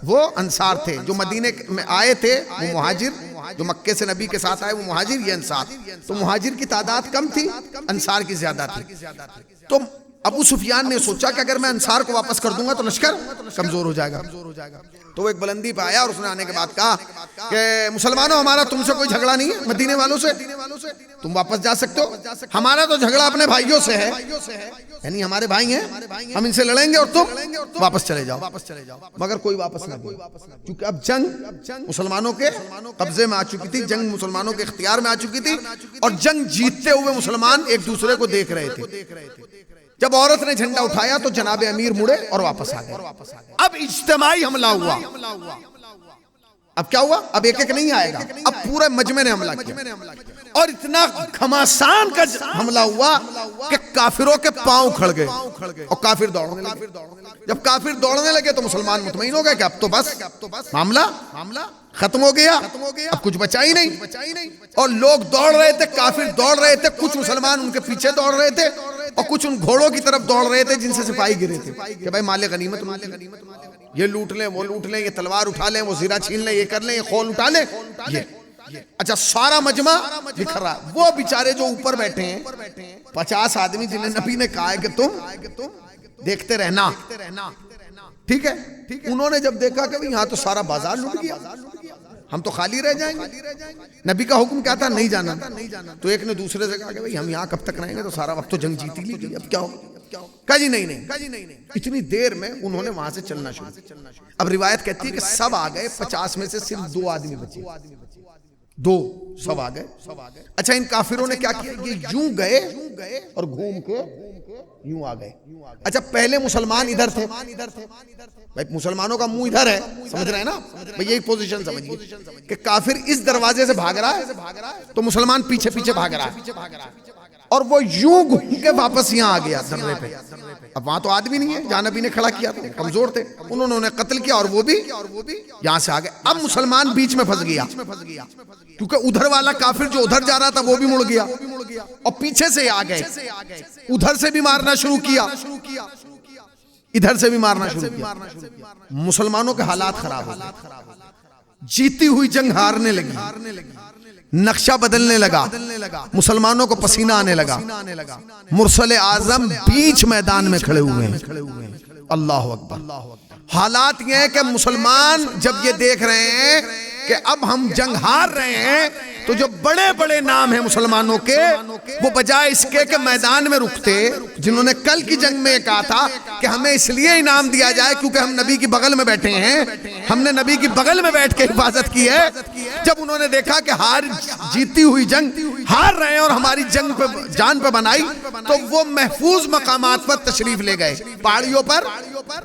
وہ انصار تھے، جو مدینے میں آئے تھے وہ مہاجر، جو مکے سے نبی کے ساتھ آئے وہ مہاجر، یہ انصار۔ تو مہاجر کی تعداد کم تھی، انصار کی زیادہ تھی۔ تو ابو سفیان نے سوچا کہ اگر میں انصار کو واپس کر دوں گا تو لشکر کمزور ہو جائے گا، تو وہ ایک بلندی پہ آیا اور اس نے آنے کے بعد کہا کہ مسلمانوں، ہمارا تم سے کوئی جھگڑا نہیں ہے، مدینے والوں سے، تم واپس جا سکتے ہو، ہمارا تو جھگڑا اپنے بھائیوں سے ہے، یعنی ہمارے بھائی ہیں، ہم ان سے لڑیں گے اور تم واپس چلے جاؤ۔ مگر کوئی واپس نہ گیا، کیونکہ اب جنگ مسلمانوں کے قبضے میں آ چکی تھی، جنگ مسلمانوں کے اختیار میں آ چکی تھی، اور جنگ جیتتے ہوئے مسلمان ایک دوسرے کو دیکھ رہے تھے۔ جب عورت نے جھنڈا اٹھایا تو جناب امیر مڑے اور واپس آ گئے۔ اب اجتماعی حملہ ہوا۔ اب کیا ہوا؟ اب ایک ایک نہیں آئے گا، اب پورے مجمع نے حملہ کیا، اور اتنا گھماسان کا حملہ ہوا کہ کافروں کے پاؤں کھڑ گئے اور کافر دوڑنے لگے۔ جب کافر دوڑنے لگے تو مسلمان مطمئن ہو گئے کہ اب تو بس معاملہ ختم ہو گیا، اب کچھ بچا ہی نہیں۔ اور لوگ دوڑ رہے تھے، کافر دوڑ رہے تھے، کچھ مسلمان ان کے پیچھے دوڑ رہے تھے، اور کچھ ان گھوڑوں کی طرف دوڑ رہے تھے جن سے سپاہی گرے تھے کہ بھائی مال غنیمت یہ لوٹ لیں، وہ لوٹ لیں، یہ تلوار اٹھا لیں، وہ زیرہ چھین لیں، یہ کر لیں، یہ خول اٹھا لیں، یہ اچھا سارا مجمع بکھر رہا ہے۔ وہ بیچارے جو اوپر بیٹھے ہیں 50 آدمی جنہیں نبی نے کہا ہے کہ تم دیکھتے رہنا، ٹھیک ہے، انہوں نے جب دیکھا کہ یہاں تو سارا بازار لوٹ گیا، ہم تو خالی رہ جائیں گے، نبی کا حکم کیا تھا؟ نہیں جانا۔ تو ایک نے دوسرے سے کہا کہ بھئی ہم یہاں کب تک رہیں گے، تو سارا وقت تو جنگ جیتی لی گئی، اب کیا ہوگا؟ کہا جی نہیں۔ اتنی دیر میں انہوں نے وہاں سے چلنا شروع۔ اب روایت کہتی ہے کہ سب آ گئے، 50 میں سے صرف 2 آدمی بچے، 2 سب آ گئے۔ اچھا ان کافروں نے کیا کیا؟ یہ یوں گئے اور گھوم کے یوں آ گئے۔ اچھا پہلے مسلمان ادھر تھے، بھائی مسلمانوں کا منہ ادھر ہے، سمجھ رہے ہیں نا بھائی، یہی پوزیشن سمجھیے کہ کافر اس دروازے سے بھاگ رہا ہے تو مسلمان پیچھے پیچھے بھاگ رہا ہے، اور وہ یوں گھوم کے واپس یہاں آ گیا درے پہ۔ اب وہاں تو آدمی نہیں ہے جہاں نبی نے کھڑا کیا تھا، کمزور تھے، انہوں نے قتل کیا اور وہ بھی یہاں سے آ گئے۔ اب مسلمان بیچ میں پھنس گیا، کیونکہ ادھر والا کافر جو ادھر جا رہا تھا وہ بھی مڑ گیا، اور پیچھے سے آ گئے، ادھر سے بھی مارنا شروع کیا، ادھر سے بھی مارنا شروع کیا۔ مسلمانوں کے حالات خراب ہو گئے، جیتی ہوئی جنگ ہارنے لگی، نقشہ بدلنے لگا، مسلمانوں کو پسینہ آنے لگا۔ مرسل اعظم بیچ میدان میں کھڑے ہوئے ہیں، اللہ اکبر۔ حالات یہ ہے کہ مسلمان جب یہ دیکھ رہے ہیں کہ اب ہم جنگ ہار رہے ہیں، تو جو بڑے بڑے نام ہیں مسلمانوں کے، وہ بجائے اس کے کہ میدان میں رکتے، جنہوں نے کل کی جنگ میں کہا تھا کہ ہمیں اس لیے انعام دیا جائے کیونکہ ہم نبی کی بغل میں بیٹھے ہیں، ہم نے نبی کی بغل میں بیٹھ کے حفاظت کی ہے، جب انہوں نے دیکھا کہ جیتی ہوئی جنگ ہار رہے ہیں اور ہماری جنگ پہ جان پہ بنائی، تو وہ محفوظ مقامات پر تشریف لے گئے، پہاڑیوں پر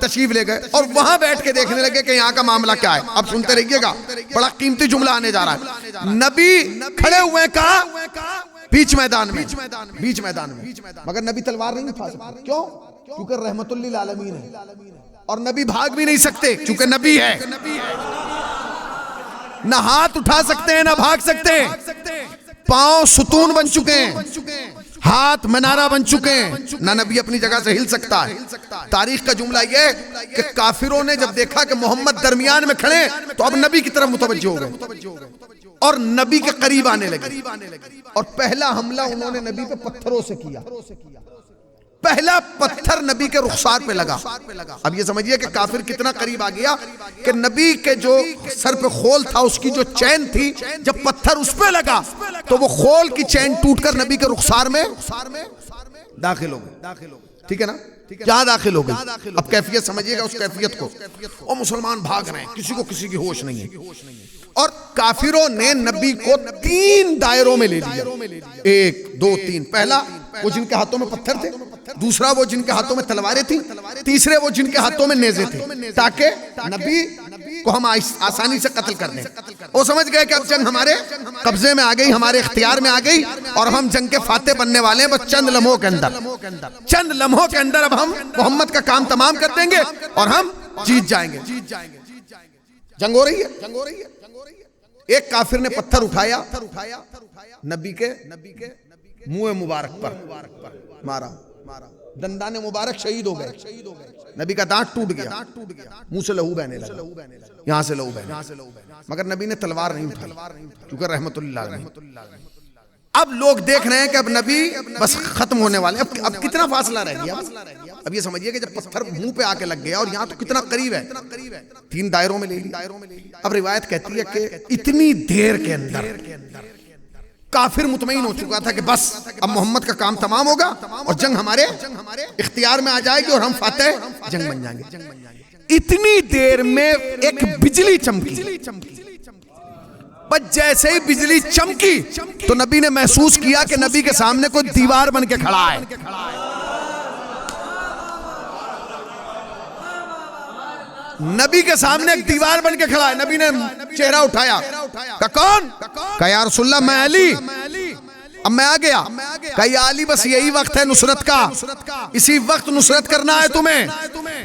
تشریف لے گئے، اور وہاں بیٹھ کے دیکھنے لگے کہ یہاں کا معاملہ کیا ہے۔ اب سنتے رہیے گا، بڑا قیمتی جملہ آنے جا رہا ہے۔ نبی کھڑے ہوئے کہا بیچ میدان میں، مگر نبی تلوار نہیں اٹھا سکتے، کیوں؟ کیونکہ رحمت للعالمین ہے، اور نبی بھاگ بھی نہیں سکتے کیونکہ نبی ہے، نہ ہاتھ اٹھا سکتے ہیں نہ بھاگ سکتے ہیں، پاؤں ستون بن چکے ہیں، ہاتھ منارہ بن چکے ہیں، نہ نبی اپنی جگہ سے ہل سکتا ہے۔ تاریخ کا جملہ یہ کہ کافروں نے جب دیکھا کہ محمد درمیان میں کھڑے تو اب نبی کی طرف متوجہ ہو گئے اور نبی کے قریب آنے لگے، اور پہلا حملہ انہوں نے نبی پہ پتھروں سے کیا۔ پہلا پتھر نبی کے رخسار پہ لگا۔ اب یہ سمجھیے کہ کافر کتنا قریب آ گیا کہ نبی کے جو سر پہ خول تھا، اس کی جو چین تھی، جب پتھر اس پہ لگا تو وہ خول کی چین ٹوٹ کر نبی کے رخسار میں داخل ہو گئی، ٹھیک ہے نا؟ کیا داخل ہو گئی؟ اب کیفیت سمجھیے گا اس کیفیت کو، اور مسلمان بھاگ رہے ہیں، کسی کو کسی کی ہوش نہیں ہے، اور کافروں نے نبی کو 3 دائروں میں لے لیا، 1 2 3۔ پہلا وہ جن کے ہاتھوں میں پتھر تھے، دوسرا وہ جن کے ہاتھوں میں تلواریں تھیں، تیسرے وہ جن کے ہاتھوں میں نیزے تھے، تاکہ نبی کو ہم آسانی سے قتل کر دیں۔ وہ سمجھ گئے کہ اب جنگ ہمارے قبضے میں آ گئی، ہمارے اختیار میں آ گئی، اور ہم جنگ کے فاتح بننے والے ہیں بس چند لمحوں کے اندر اب ہم محمد کا کام تمام کر دیں گے اور ہم جیت جائیں گے۔ جنگ ہو رہی ہے، ایک کافر نے پتھر اٹھایا نبی کے منہ مبارک پر مارا، دندان مبارک شہید ہو گئے، نبی کا دانت ٹوٹ گیا، منہ سے لہو بہنے لگا، یہاں سے لہو بہنے، مگر نبی نے تلوار نہیں اٹھائی کیونکہ رحمت اللہ علیہ۔ اب لوگ دیکھ رہے ہیں کہ اب نبی بس ختم ہونے والے، اب کتنا فاصلہ رہ گیا؟ اب یہ سمجھیے کہ جب پتھر منہ پہ آ کے لگ گیا اور یہاں تو کتنا قریب ہے، 3 دائروں میں لے لی۔ اب روایت کہتی ہے کہ اتنی دیر کے اندر کافر مطمئن ہو چکا تھا کہ بس اب محمد کا کام تمام ہوگا اور جنگ ہمارے اختیار میں آ جائے گی اور ہم فاتح جنگ بن جائیں گے۔ اتنی دیر میں ایک بجلی چمکی، بس جیسے ہی بجلی چمکی تو نبی نے محسوس کیا کہ نبی کے سامنے کوئی دیوار بن کے کھڑا ہے۔ نبی کے سامنے ایک دیوار بن کے کھڑا ہے۔ نبی نے چہرہ اٹھایا، کہا کون؟ کہا یا رسول اللہ میں علی، اب میں آ گیا۔ کہا یا علی بس یہی وقت ہے نصرت کا، اسی وقت نصرت کرنا ہے تمہیں۔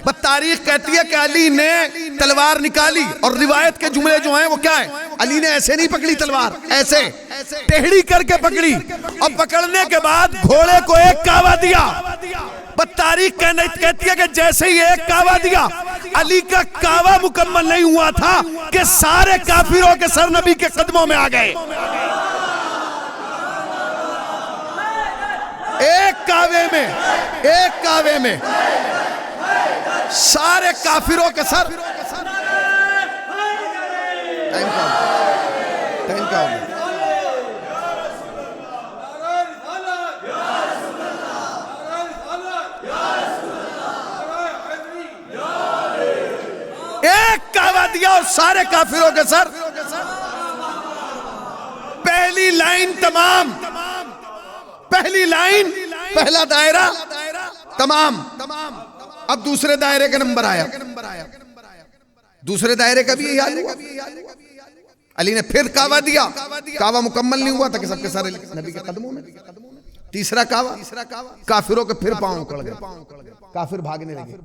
بس تاریخ کہتی ہے کہ علی نے تلوار نکالی، اور روایت کے جملے جو ہیں وہ کیا ہے؟ علی نے ایسے نہیں پکڑی تلوار، ایسے ٹیڑھی کر کے پکڑی، اور پکڑنے کے بعد گھوڑے کو ایک کعوہ دیا۔ بس تاریخ کہتی ہے کہ جیسے ہی ایک کعوہ دیا، علی کا کعوہ مکمل نہیں ہوا تھا کہ سارے کافروں کے سر نبی کے قدموں میں آ گئے۔ ایک کعوے میں سارے کافروں کے سر۔ ٹائم کیا ہو گیا؟ ایک کعوہ دیا اور سارے کافروں کے سر۔ پہلی لائن تمام، پہلی لائن، پہلا دائرہ تمام۔ اب دوسرے دائرے کا نمبر آیا، دوسرے دائرے کا بھی یہی حال ہوا۔ علی نے پھر کعوہ دیا، کعوہ مکمل نہیں ہوا تھا کہ سب کے سارے نبی کے قدموں میں۔ تیسرا کعوہ، کافروں کے پھر پاؤں اکڑ گئے، کافر بھاگنے لگے۔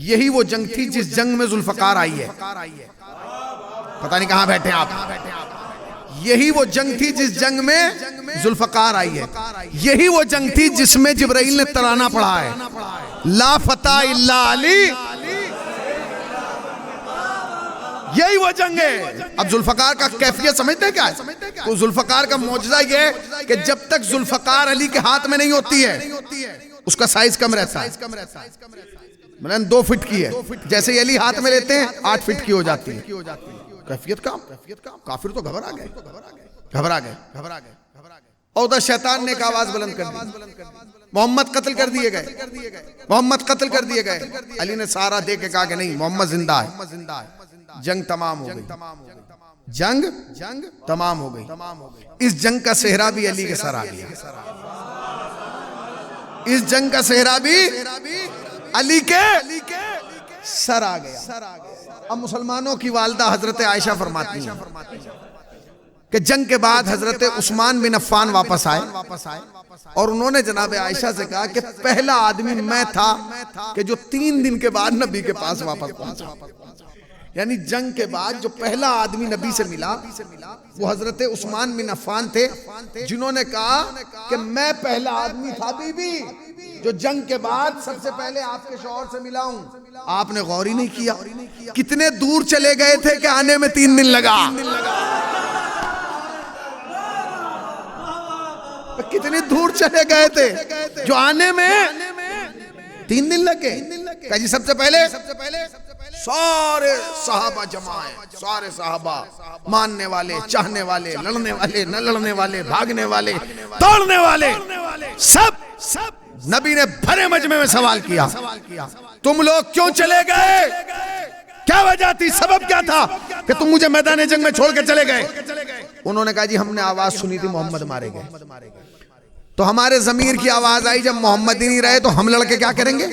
یہی وہ جنگ تھی جس جنگ میں ذوالفقار آئی ہے، پتہ نہیں کہاں بیٹھے آپ۔ یہی وہ جنگ تھی جس جنگ میں ذوالفقار آئی ہے، یہی وہ جنگ تھی جس میں جبرائیل نے ترانہ پڑھا ہے، لا فتح الا علی۔ یہی وہ جنگ ہے۔ اب ذوالفقار کا کیفیت سمجھتے کیا ہے؟ تو ذوالفقار کا معجزہ یہ ہے کہ جب تک ذوالفقار علی کے ہاتھ میں نہیں ہوتی ہے اس کا سائز کم رہتا ہے، مثلاً 2 فٹ کی ہے، جیسے ہی علی ہاتھ میں لیتے ہیں 8 فٹ کی ہو جاتی ہے۔ کیفیت کام، کافر تو گھبرا گئے۔ اور ادھر شیطان نے ایک آواز بلند کر دی، محمد قتل کر دیے گئے، محمد قتل کر دیے گئے۔ علی نے سارا دیکھ کے کہا کہ نہیں، محمد زندہ ہے۔ جنگ تمام ہو گئی، جنگ تمام ہو گئی۔ اس جنگ کا صحرا بھی علی کے سر آ گیا، اس جنگ کا صحرا بھی علی کے سر آ گیا۔ اب مسلمانوں کی والدہ حضرت عائشہ فرماتی ہیں کہ جنگ کے بعد حضرت عثمان بن عفان واپس آئے اور انہوں نے جناب عائشہ سے کہا کہ پہلا آدمی میں تھا کہ جو 3 دن کے بعد نبی کے پاس واپس پہنچا۔ یعنی جنگ کے بعد جو پہلا آدمی نبی سے ملا وہ حضرت عثمان بن عفان تھے، جنہوں نے کہا کہ میں پہلا آدمی تھا بی بی جو جنگ کے بعد سب سے پہلے آپ کے شوہر سے ملا ہوں۔ آپ نے غور ہی نہیں کیا کتنے دور چلے گئے تھے کہ آنے میں 3 دن لگا، کتنے دور چلے گئے تھے جو آنے میں 3 دن لگے۔ کہ جی سب سے پہلے سارے صحابہ جمع ہیں، سارے صحابہ ماننے والے، چاہنے والے، لڑنے والے، نہ لڑنے والے، بھاگنے والے، توڑنے والے، سب نبی نے بھرے مجمع میں سوال کیا، تم لوگ کیوں چلے گئے؟ کیا وجہ تھی؟ سبب کیا تھا کہ تم مجھے میدان جنگ میں چھوڑ کے چلے گئے؟ انہوں نے کہا جی ہم نے آواز سنی تھی محمد مارے گئے، تو ہمارے ضمیر کی آواز آئی جب محمد ہی نہیں رہے تو ہم لڑ کے کیا کریں گے؟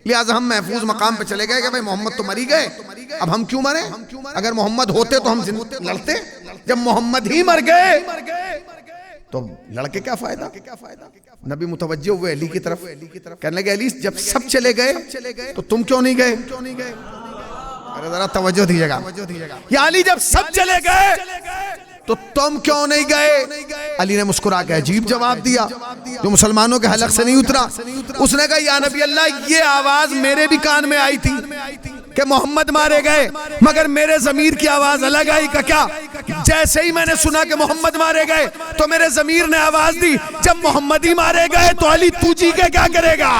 لہٰذا ہم محفوظ مقام پہ چلے گئے کہ بھائی محمد تو مری گئے، اب ہم کیوں مریں؟ اگر محمد ہوتے تو ہم لڑتے، جب محمد ہی مر گئے تو لڑ کے کیا فائدہ؟ نبی متوجہ ہوئے علی کی طرف، کہنے لگے علی جب سب چلے گئے تو تم کیوں نہیں گئے؟ ذرا توجہ دیجیے گا. یا علی جب سب چلے گئے تو تم کیوں نہیں گئے؟ علی نے مسکرا کے عجیب جواب دیا جو مسلمانوں کے حلق سے نہیں اترا. اس نے کہا یا نبی اللہ یہ آواز میرے بھی کان میں آئی تھی کہ محمد مارے گئے، مگر میرے ضمیر کی آواز الگ آئی. کہ کیا؟ جیسے ہی میں نے سنا کہ محمد مارے گئے تو میرے ضمیر نے آواز دی جب محمد ہی مارے گئے تو علی تو جی کے کیا کرے گا؟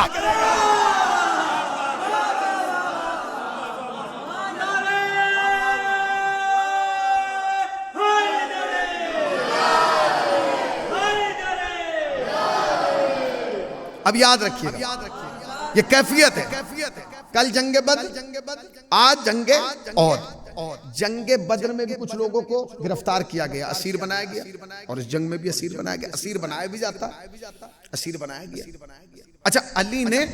اب یاد رکھیے یہ کیفیت ہے. کل جنگ بدر، آج جنگ احد. جنگ بدر میں بھی کچھ لوگوں کو گرفتار کیا گیا، اسیر بنایا گیا، اور اس جنگ میں بھی اسیر بنایا گیا. اسیر بنایا بھی جاتا، اسیر بنایا گیا. اچھا علی نے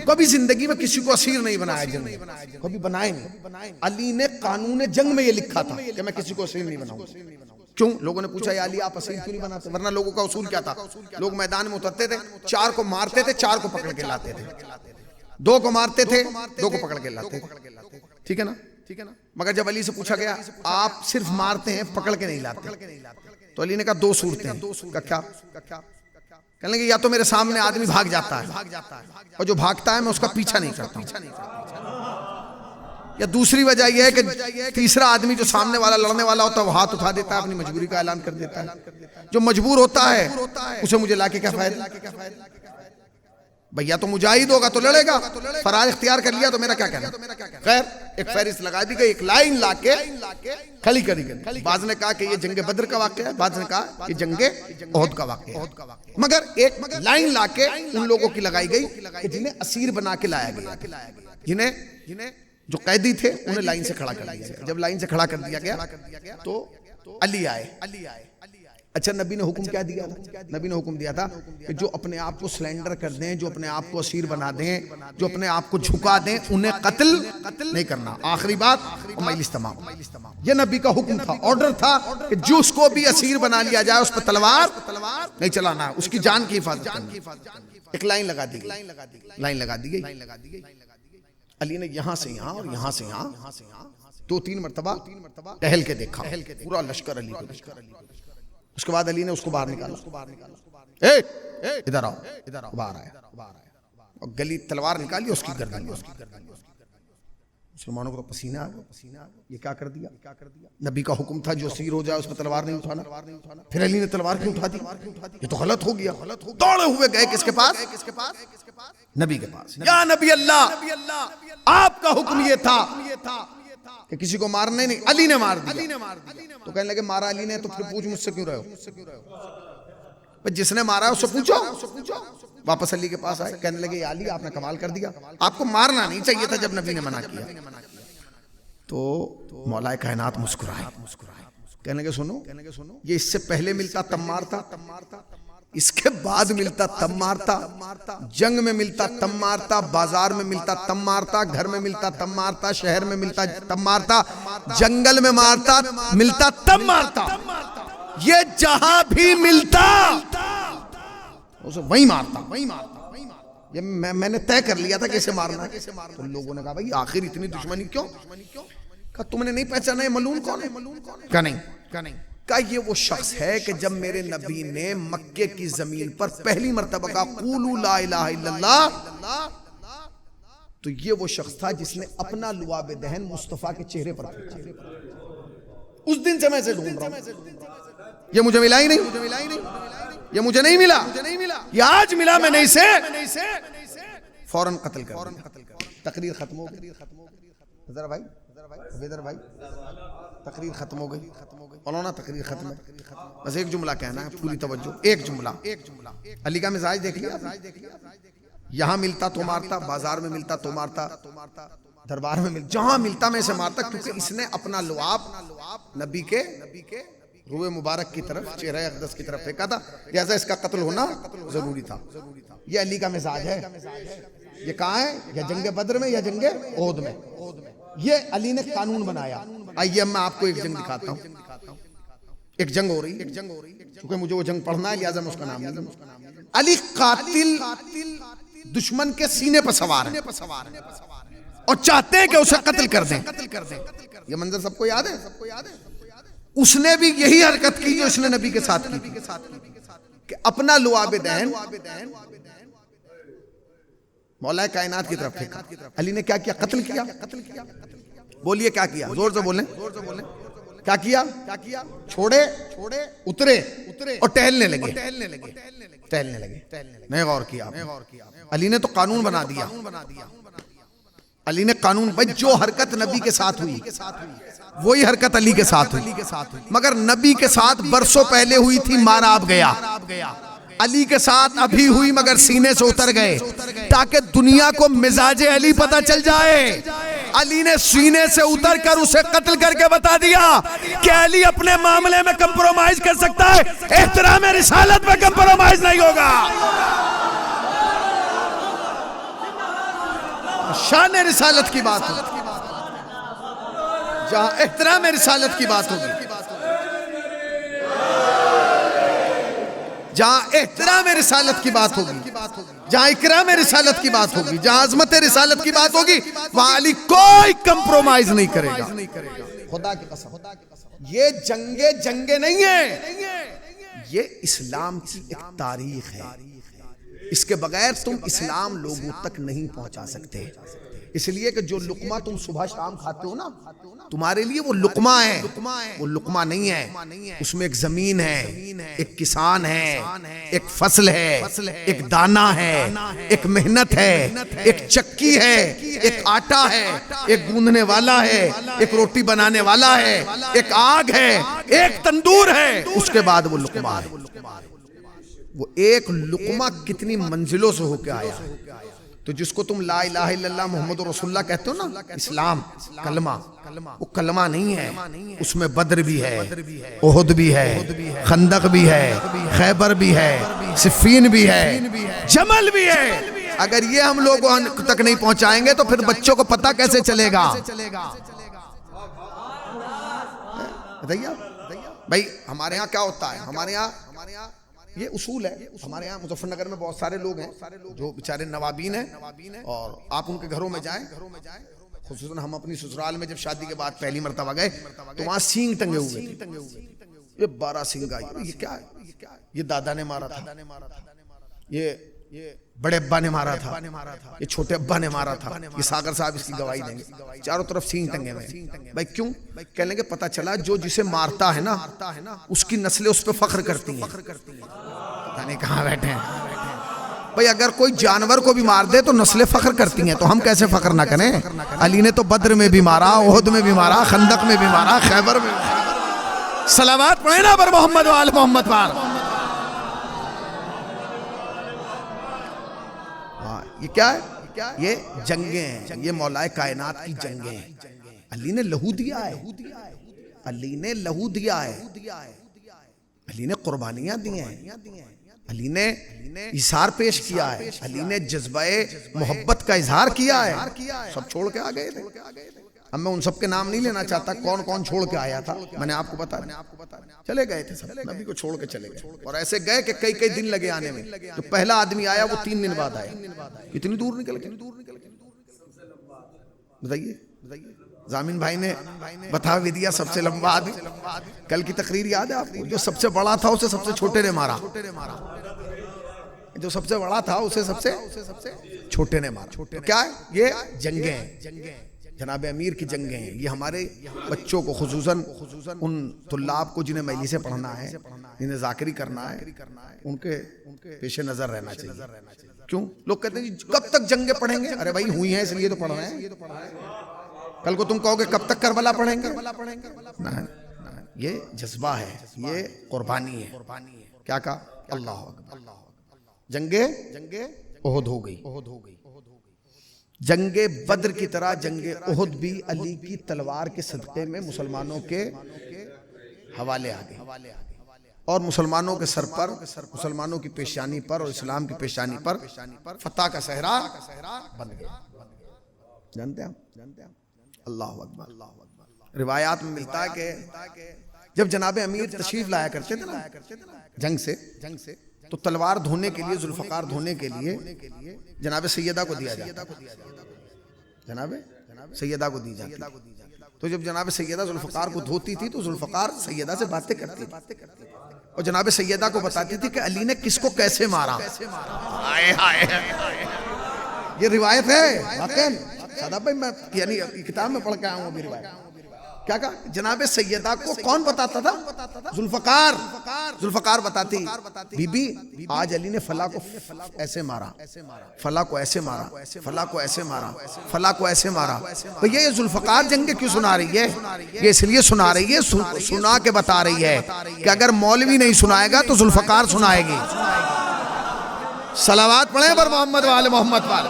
کبھی زندگی میں کسی کو اسیر نہیں بنایا، جنگ میں کبھی بنائے نہیں. علی نے قانون جنگ میں یہ لکھا تھا کہ میں کسی کو اسیر نہیں بناؤں. کیوں؟ لوگوں نے پوچھا یا علی آپ اسیر کیوں نہیں بناتے؟ ورنہ لوگوں کا اصول کیا تھا؟ لوگ میدان میں اترتے تھے، 4 کو مارتے تھے، 4 کو پکڑ کے لاتے تھے. 2 کو مارتے تھے، 2 کو پکڑ کے لاتے تھے. ٹھیک ہے نا؟ مگر جب علی سے پوچھا گیا آپ صرف مارتے ہیں پکڑ کے نہیں لاتے، تو علی نے کہا 2 صورتیں ہیں. کیا؟ کہنے لگے یا تو میرے سامنے آدمی بھاگ جاتا ہے اور جو بھاگتا ہے میں اس کا پیچھا نہیں کرتا ہوں، یا دوسری وجہ یہ ہے کہ تیسرا آدمی جو سامنے والا لڑنے والا ہوتا ہے وہ ہاتھ اٹھا دیتا ہے، اپنی مجبوری کا اعلان کر دیتا ہے. جو مجبور ہوتا ہے اسے مجھے لا کے کیا فائدہ؟ بھیا تو مجاہد ہوگا تو لڑے گا، فرار اختیار کر لیا تو میرا کیا کہنا؟ خیر ایک فہرست لگا دی گئی، ایک لائن لا کے کھلی کری گئی. بعض نے کہا کہ یہ جنگ بدر کا واقعہ ہے، بعض نے کہا کہ جنگ احد کا واقعہ ہے. مگر ایک لائن لا کے ان لوگوں کی لگائی گئی کہ جنہیں اسیر بنا کے لایا گیا، جنہیں جو قیدی تھے انہیں لائن سے کھڑا کر دیا گیا. جب لائن سے کھڑا کر دیا گیا تو علی آئے. اچھا نبی نے حکم کیا دیا تھا؟ نبی نے حکم دیا تھا کہ جو اپنے آپ کو سلینڈر کر دیں، جو اپنے آپ کو اسیر بنا دیں، جو اپنے آپ کو جھکا دیں، انہیں قتل نہیں کرنا. آخری بات مجلس تمام. یہ نبی کا حکم تھا، آرڈر تھا کہ جس کو بھی اسیر بنا لیا جائے اس پر تلوار نہیں چلانا، اس کی جان کی حفاظت کرنا. ایک لائن لگا دی گئی، لائن لگا دی گئی. علی نے یہاں سے یہاں اور یہاں سے یہاں 2-3 مرتبہ ٹہل کے دیکھا، پورا لشکر علی کو دیکھا. اس کے بعد علی نے اس کو باہر نکالا، ادھر آؤ. باہر آیا اور گلی تلوار نکالی اس کی گردن میں. مسلمانوں کو پسینہ آ گیا. یہ کیا کر دیا؟ نبی کا حکم تھا جو اسیر ہو جائے اس پہ تلوار نہیں اٹھانا. پھر علی نے تلوار کیوں اٹھا دی؟ یہ تو غلط ہو گیا. دوڑے ہوئے گئے کس کے پاس؟ نبی کے پاس. یا نبی اللہ آپ کا حکم یہ تھا کہ کسی کو مارنے نہیں، علی نے مار دیا. تو کہنے لگے مارا علی نے تو پھر پوچھ مجھ سے کیوں رہے ہو؟ جس نے مارا ہے اس سے پوچھو. واپس علی کے پاس آئے، کہنے لگے یا علی آپ نے کمال کر دیا، آپ کو مارنا نہیں چاہیے تھا جب نبی نے منع کیا. تو مولا کائنات مسکرائے، کہنے لگے سنو یہ اس سے پہلے ملتا تب مارتا، اس کے بعد ملتا تب مارتا، جنگ میں ملتا تب مارتا، بازار میں ملتا تب مارتا، گھر میں ملتا تب مارتا، شہر میں ملتا تب مارتا، جنگل میں ملتا تب مارتا. یہ جہاں بھی ملتا اسے وہی مارتا. یہ میں نے طے کر لیا تھا کہ اسے مارنا ہے. تو لوگوں نے کہا بھائی آخر اتنی دشمنی کیوں؟ کہا تم نے نہیں پہچانا یہ ملعون کون ہے؟ کہا نہیں. کہا یہ وہ شخص ہے کہ جب میرے نبی نے مکے کی زمین پر پہلی مرتبہ کہا قولوا لا الہ الا اللہ، تو یہ وہ شخص تھا جس نے اپنا لعاب دہن مصطفیٰ کے چہرے پر پھینکا. اس دن سے میں اسے ڈھونڈ رہا ہوں، یہ مجھے ملا ہی نہیں، یہ مجھے نہیں ملا، یہ آج ملا میں نے اسے فوراً قتل کر دیا. تقریر ختم ہو گئی. حضر بھائی تقریر ختم ہو گئی. مولانا تقریر ختم ہے، بس ایک جملہ کہنا ہے، پوری توجہ. ایک جملہ. علی کا مزاج دیکھ لیا. یہاں ملتا تو مارتا، بازار میں ملتا تو مارتا، دربار میں ملتا، جہاں ملتا میں اسے مارتا، کیونکہ اس نے اپنا لعاب نبی کے روح مبارک کی طرف، چہرہ اقدس کی طرف پھینکا تھا، لہذا اس کا قتل ہونا ضروری تھا. یہ علی کا مزاج ہے. یہ کہاں ہے؟ یا جنگ بدر میں یا جنگ احد میں. یہ علی نے قانون بنایا. آئیے میں آپ کو ایک جنگ دکھاتا ہوں. ایک جنگ ہو رہی، چونکہ مجھے وہ جنگ پڑھنا ہے لہذا میں اس کا نام نہیں. علی قاتل دشمن کے سینے پر سوار ہے. اور چاہتے ہیں کہ اسے قتل کر دیں. یہ منظر سب کو یاد ہے. اس نے بھی یہی حرکت کی جو اس نے نبی کے ساتھ کی کہ اپنا لعاب دہن مولا کائنات کی طرف پھینکا. علی نے کیا کیا؟ قتل کیا. بولیے کیا کیا؟ زور سے بولیں. کیا کیا؟ چھوڑے, اترے اور ٹہلنے لگے. نہیں غور کیا. علی نے تو قانون بنا دیا. علی نے قانون, بھائی جو حرکت نبی کے ساتھ ہوئی وہی حرکت علی کے ساتھ ہوئی, مگر نبی کے ساتھ برسوں پہلے ہوئی تھی, مارا اب گیا. علی کے ساتھ ابھی ہوئی مگر سینے سے اتر گئے, تاکہ دنیا کو مزاج علی پتہ چل جائے. علی نے سینے سے اتر کر اسے قتل کر کے بتا دیا کہ علی اپنے معاملے میں کمپرومائز کر سکتا ہے, احترام رسالت میں کمپرومائز نہیں ہوگا. شان رسالت کی بات ہوگی, جہاں احترام رسالت کی بات ہوگی, جہاں احترام رسالت کی بات ہوگی, جہاں اکرام رسالت کی بات ہوگی, جہاں عظمت رسالت کی بات ہوگی, وہاں علی کوئی کمپرومائز نہیں کرے گا. خدا کی قسم, یہ جنگیں نہیں ہیں, یہ اسلام کی ایک تاریخ ہے. اس کے بغیر تم اسلام لوگوں تک نہیں پہنچا سکتے. اس لیے کہ جو لقمہ تم صبح شام کھاتے ہو نا, تمہارے لیے وہ لقمہ ہے, وہ لقمہ نہیں ہے. اس میں ایک زمین ہے, ایک کسان ہے, ایک فصل ہے, ایک دانہ ہے, ایک محنت ہے, ایک چکی ہے, ایک آٹا ہے, ایک گوندنے والا ہے, ایک روٹی بنانے والا ہے, ایک آگ ہے, ایک تندور ہے. اس کے بعد وہ لقمہ ہے. وہ ایک لقمہ کتنی منزلوں سے ہو کے آیا. تو جس کو تم لا الہ الا اللہ محمد رسول اللہ کہتے ہو نا, اسلام کلمہ, وہ کلمہ نہیں ہے. اس میں بدر بھی ہے, احد بھی ہے, خندق بھی ہے, خیبر بھی ہے, صفین بھی ہے, جمل بھی ہے. اگر یہ ہم لوگوں تک نہیں پہنچائیں گے تو پھر بچوں کو پتہ کیسے چلے گا؟ بتائیے بھائی, ہمارے ہاں کیا ہوتا ہے؟ ہمارے یہاں یہ اصول ہے. ہمارے یہاں مظفر نگر میں بہت سارے لوگ ہیں جو بیچارے نوابین ہیں, اور آپ ان کے گھروں میں جائیں, خصوصاً ہم اپنی سسرال میں جب شادی کے بعد پہلی مرتبہ گئے تو وہاں سینگ ٹنگے ہوئے تھے. یہ 12 سینگ آئی. یہ کیا ہے؟ یہ دادا نے مارا تھا, یہ بڑے ابا نے مارا تھا, یہ چھوٹے ابا نے مارا تھا. یہ ساگر صاحب اس کی گواہی دیں گے. چاروں طرف سینگ ٹنگے ہوئے. بھائی کیوں؟ کہنے لگے پتہ چلا جو جسے مارتا ہے نا اس کی نسلیں اس پہ فخر کرتی ہیں. پتہ نہیں کہاں بیٹھے ہیں بھائی. اگر کوئی جانور کو بھی مار دے تو نسلیں فخر کرتی ہیں, تو ہم کیسے فخر نہ کریں؟ علی نے تو بدر میں بھی مارا, احد میں بھی مارا, خندق میں بھی مارا, خیبر میں بھی مارا. صلوات پڑھیں نا پر محمد و آل محمد پر. یہ کیا ہے؟ یہ جنگیں ہیں, یہ مولا کائنات کی جنگیں ہیں. علی نے لہو دیا ہے, علی نے لہو دیا ہے, علی نے قربانیاں دی ہیں, علی نے اظہار پیش کیا ہے, علی نے جذبہ محبت کا اظہار کیا ہے. سب چھوڑ کے آ گئے تھے. اب میں ان سب کے نام نہیں لینا چاہتا کون کون چھوڑ کے آیا تھا, میں نے آپ کو بتایا. چلے گئے تھے سب, نبی کو چھوڑ کے چلے گئے, اور ایسے گئے کہ کئی دن لگے آنے میں. جو پہلا آدمی آیا وہ 3 دن بعد آیا. کتنی دور نکل گئے بتائیے. زامین بھائی نے بتا بھی دیا سب سے لمبا آدمی. کل کی تقریر یاد ہے آپ کو؟ جو سب سے بڑا تھا اسے سب سے چھوٹے نے مارا, جو سب سے بڑا تھا اسے سب سے چھوٹے نے مارا. کیا ہے؟ یہ جنگیں ہیں, جناب امیر کی جنگیں ہیں. یہ ہمارے بچوں کو, خصوصاً ان طلاب کو جنہیں مجلس سے پڑھنا ہے, جنہیں ذاکری کرنا ہے, ان کے پیش نظر رہنا چاہیے. کیوں لوگ کہتے ہیں کب تک جنگیں پڑھیں گے؟ ارے بھائی ہوئی ہیں اس لیے تو پڑھ رہے ہیں. کل کو تم کہو گے کب تک کربلا پڑھیں گے؟ یہ جذبہ ہے, یہ قربانی ہے. کیا کہا؟ اللہ اکبر. جنگ احد ہو گئی. جنگ بدر کی طرح جنگ احد بھی علی کی تلوار کے صدقے میں مسلمانوں کے حوالے آ گئی, اور مسلمانوں کے سر پر, مسلمانوں کی پیشانی پر اور اسلام کی پیشانی پر فتح کا صحرا بن گیا. جانتے ہیں اللہ اکبر. روایات میں ملتا ہے کہ جب جناب امیر تشریف لایا کرتے تھے نا جنگ سے, تو تلوار دھونے کے لیے, ذوالفقار دھونے کے لیے جناب سیدہ کو دیا جاتا. جناب سیدہ کو دی جاتی. تو جب جناب سیدہ ذوالفقار کو دھوتی تھی تو ذوالفقار سیدہ سے باتیں کرتی تھی اور جناب سیدہ کو بتاتی تھی کہ علی نے کس کو کیسے مارا. یہ روایت ہے واقعاً. سادہ بھائی میں یعنی کتاب میں پڑھ کے آیا ہوں ابھی روایت. کیا کہا جناب سیدہ کو کون بتاتا تھا؟ ذوالفقار. ذوالفقار بتاتی بی بی آج علی نے فلاں کو ایسے مارا, فلاں کو ایسے مارا, فلاں کو ایسے مارا, فلاں کو ایسے مارا. تو یہ ذوالفقار جنگیں کیوں سنا رہی ہے؟ یہ اس لیے سنا رہی ہے, سنا کے بتا رہی ہے کہ اگر مولوی نہیں سنائے گا تو ذوالفقار سنائے گی. صلوات پڑھیں پر محمد وآل محمد وآل.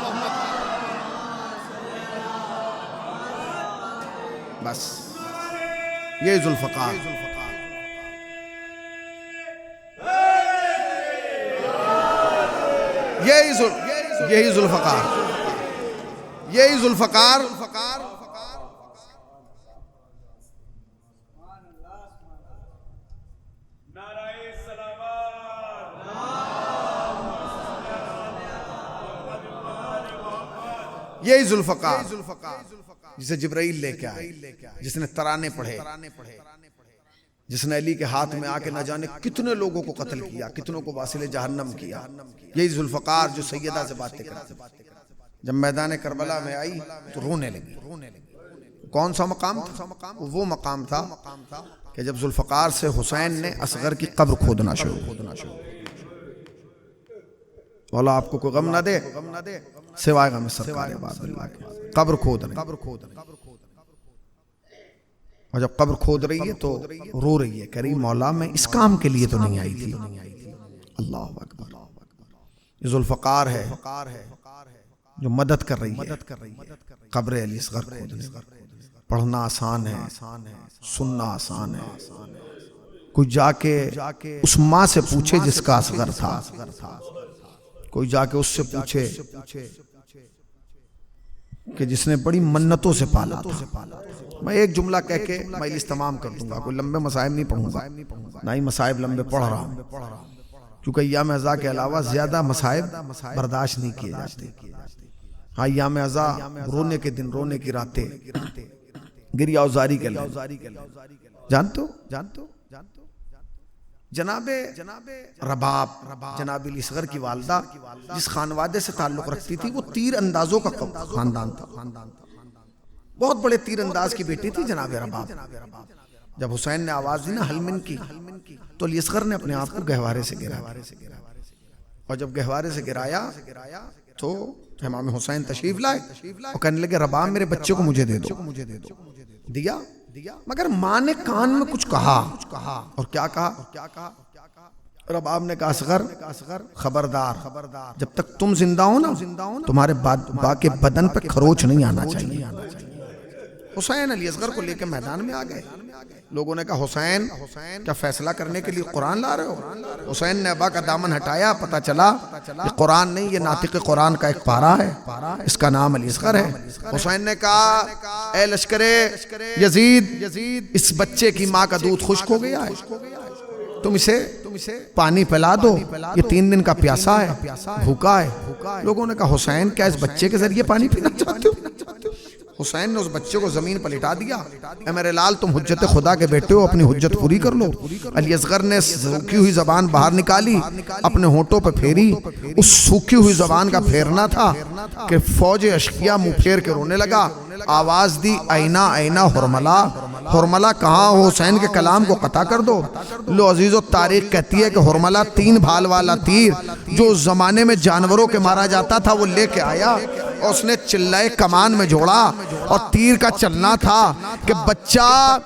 بس یہ ذوالفقار. یہی ذوالفقار. یہی ذوالفقار. یہی ذوالفقار جسے جبرائیل لے کے آئے, جس نے ترانے پڑھے, جس نے علی کے ہاتھ میں آ کے نہ جانے کتنے لوگوں کو قتل کیا, کتنوں کو واصل جہنم کیا. یہی ذوالفقار جو سیدہ سے باتیں کرتے. جب میدان کربلا میں آئی تو رونے لگی. کون سا مقام تھا؟ وہ مقام تھا کہ جب ذوالفقار سے حسین نے اصغر کی قبر کھودنا شروع. والا آپ کو کوئی غم نہ دے سوائے غم سرکار باب اللہ کے. قبر کھود رہی, اور جب قبر کھود رہی ہے تو رو رہی ہے, کہہ رہی مولا میں اس کام کے لیے تو نہیں آئی تھی. اللہ اکبر. یہ ذوالفقار ہے جو مدد کر رہی ہے قبر علی اصغر کھودنے. پڑھنا آسان ہے, سننا آسان ہے. کوئی جا کے اس ماں سے پوچھے جس کا اصغر تھا, کوئی جا کے اس سے پوچھے کہ جس نے بڑی منتوں سے پالا تھا. میں ایک جملہ کہہ کے مجلس تمام کر دوں گا, کوئی لمبے مسائب نہیں پڑھوں گا, نہ ہی مسائب لمبے پڑھ رہا ہوں, کیونکہ ایام عزا کے علاوہ زیادہ مسائب برداشت نہیں کیے جاتے. ہاں ایام عزا رونے کے دن, رونے کی راتیں, گریہ وزاری کے لئے جانتے ہو جناب رباب جناب علی اصغر کی والدہ جس خانوادے سے تعلق رکھتی تھی وہ تیر اندازوں کا خاندان تھا. بہت بڑے تیر انداز کی بیٹی تھی جناب رباب. جب حسین نے آواز دی نا حلمن کی, تو علی اصغر نے اپنے آپ کو گہوارے سے گرایا, اور جب گہوارے سے گرایا تو امام حسین تشریف لائے اور کہنے لگے رباب میرے بچے کو مجھے دے دو. دیا, مگر ماں نے کان میں کچھ کہا. اور کیا کہا؟ رباب نے کہا اصغر خبردار, جب تک تم زندہ ہو نا تمہارے باپ کے بدن پہ کھروچ نہیں آنا چاہیے. حسین علی اصغر کو لے کے میدان میں آ گئے. لوگوں نے کہا حسین کیا فیصلہ کرنے کے لیے قرآن لا رہے ہو؟ حسین نے ابا کا دامن ہٹایا, پتہ چلا یہ قرآن نہیں, یہ ناطق قرآن کا ایک پارہ ہے, اس کا نام علی اصغر ہے. حسین نے کہا اے لشکر یزید, اس بچے کی ماں کا دودھ خشک ہو گیا ہے, تم اسے پانی پلا دو, یہ 3 دن کا پیاسا ہے, بھوکا ہے. لوگوں نے کہا حسین کیا اس بچے کے ذریعے پانی پینا چاہتے ہو؟ حسین نے اس بچے کو زمین پر لٹا دیا. اے میرے لال تم حجت خدا کے بیٹے ہو, اپنی حجت پوری کر لو. علی اصغر نے سوکھی ہوئی زبان باہر نکالی, اپنے ہونٹوں پہ پھیری. اس سوکھی ہوئی زبان کا پھیرنا تھا کہ فوج اشقیہ منہ پھیر کے رونے لگا. آواز دی اینا اینا حرملہ, حرملہ کہاں ہو, حسین کے کلام کو قطع کر دو. لو عزیز و تاریخ کہتی ہے کہ حرملہ 3 بھال والا تیر جو اس زمانے میں جانوروں کے مارا جاتا تھا وہ لے کے آیا, اور اس نے چلائے کمان میں جوڑا, اور تیر کا چلنا تھا کہ بچہ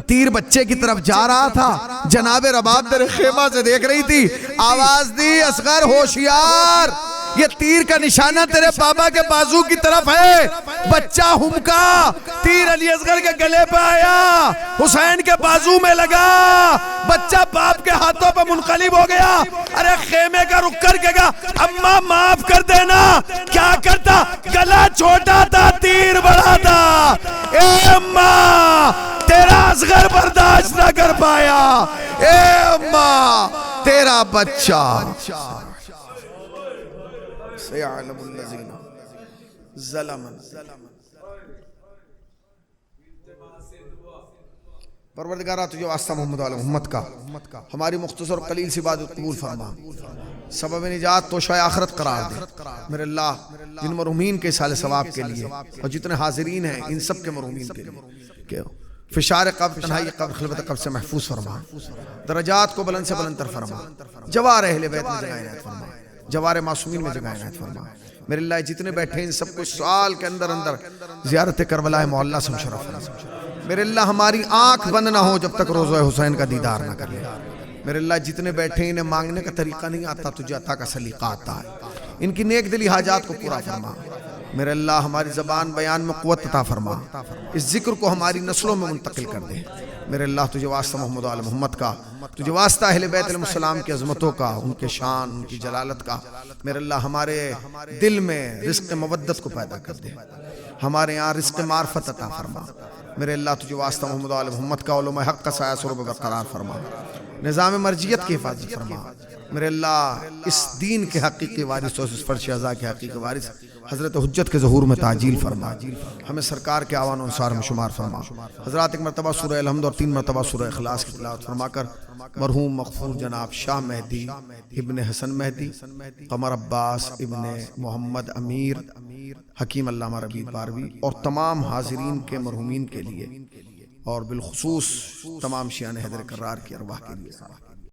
تیر بچے کی طرف جا رہا تھا. جناب رباب تیرے خیمہ سے دیکھ رہی تھی, آواز دی اصغر ہوشیار, یہ تیر کا نشانہ تیرے بابا کے بازو کی طرف ہے. بچہ ہمکا, تیر علی اصغر کے گلے پہ آیا, حسین کے بازو میں لگا, بچہ باپ کے ہاتھوں پہ منقلب ہو گیا. ارے خیمے کا رک کر کے کہا اماں معاف کر دینا. کیا کرتا؟ گلا چھوٹا تھا, تیر بڑا تھا. اے اماں تیرا اصغر برداشت نہ کر پایا, اے اماں تیرا بچہ سيعلم الذين ظلمن. پروردگارہ تجھے واسطہ محمد علیہ محمد کا ہماری مختصر اور قلیل سی بات قبول فرما، سبب نجات توشہ آخرت قرار دے. میرے اللہ جن مرحومین کے سال ثواب کے لیے اور جتنے حاضرین ہیں ان سب کے مرحومین کے لیے کہ فشار قبر، تنہائی قبر، خلوت قبر سے محفوظ فرما، درجات کو بلند سے بلند تر فرما، جوار اہل بیت میں جگہ عنایت فرما، جوار معصومین میں جگہ عنایت فرما. میرے اللہ جتنے بیٹھے ہیں ان سب کو سال کے اندر اندر زیارت کربلا معلیٰ سے مشرف فرما. میرے اللہ ہماری آنکھ بند نہ ہو جب تک روضہ حسین کا دیدار نہ کر لے. میرے اللہ جتنے بیٹھے ہیں انہیں مانگنے کا طریقہ نہیں آتا، تجھے عطا کا سلیقہ آتا ہے. ان کی نیک دلی حاجات کو پورا فرما. میرے اللہ ہماری زبان بیان میں قوت عطا فرما، اس ذکر کو ہماری نسلوں میں منتقل کر دے. میرے اللہ تجھے واسطہ محمد علیہ محمد کا، تجھے واسطہ اہل بیت علیہ السلام کی عظمتوں کا، ان کے شان، ان کی جلالت کا. میرے اللہ ہمارے دل میں رزق مودت کو پیدا کر دے، ہمارے یہاں رزق معرفت عطا فرما. میرے اللہ تجھے واسطہ محمد علیہ محمد کا علماء حق کا سایہ سر و برقرار فرما، نظام مرجیت کی حفاظت فرما. میرے اللہ اس دین کے حقیقی وارث اور اس فرش ازا کے حقیقی وارث حضرت حجت کے ظہور میں تعجیل فرما، ہمیں سرکار کے آوان و انصار میں شمار فرما. حضرات ایک مرتبہ سورہ الحمد اور 3 مرتبہ سورہ اخلاص کی تلاوت فرما کر مرحوم مغفور جناب شاہ مہدی ابن حسن مہدی، قمر عباس ابن محمد امیر، حکیم علامہ ربیع باروی اور تمام حاضرین کے مرحومین کے لیے اور بالخصوص تمام شیعان حیدر کرار کی ارواح کے لیے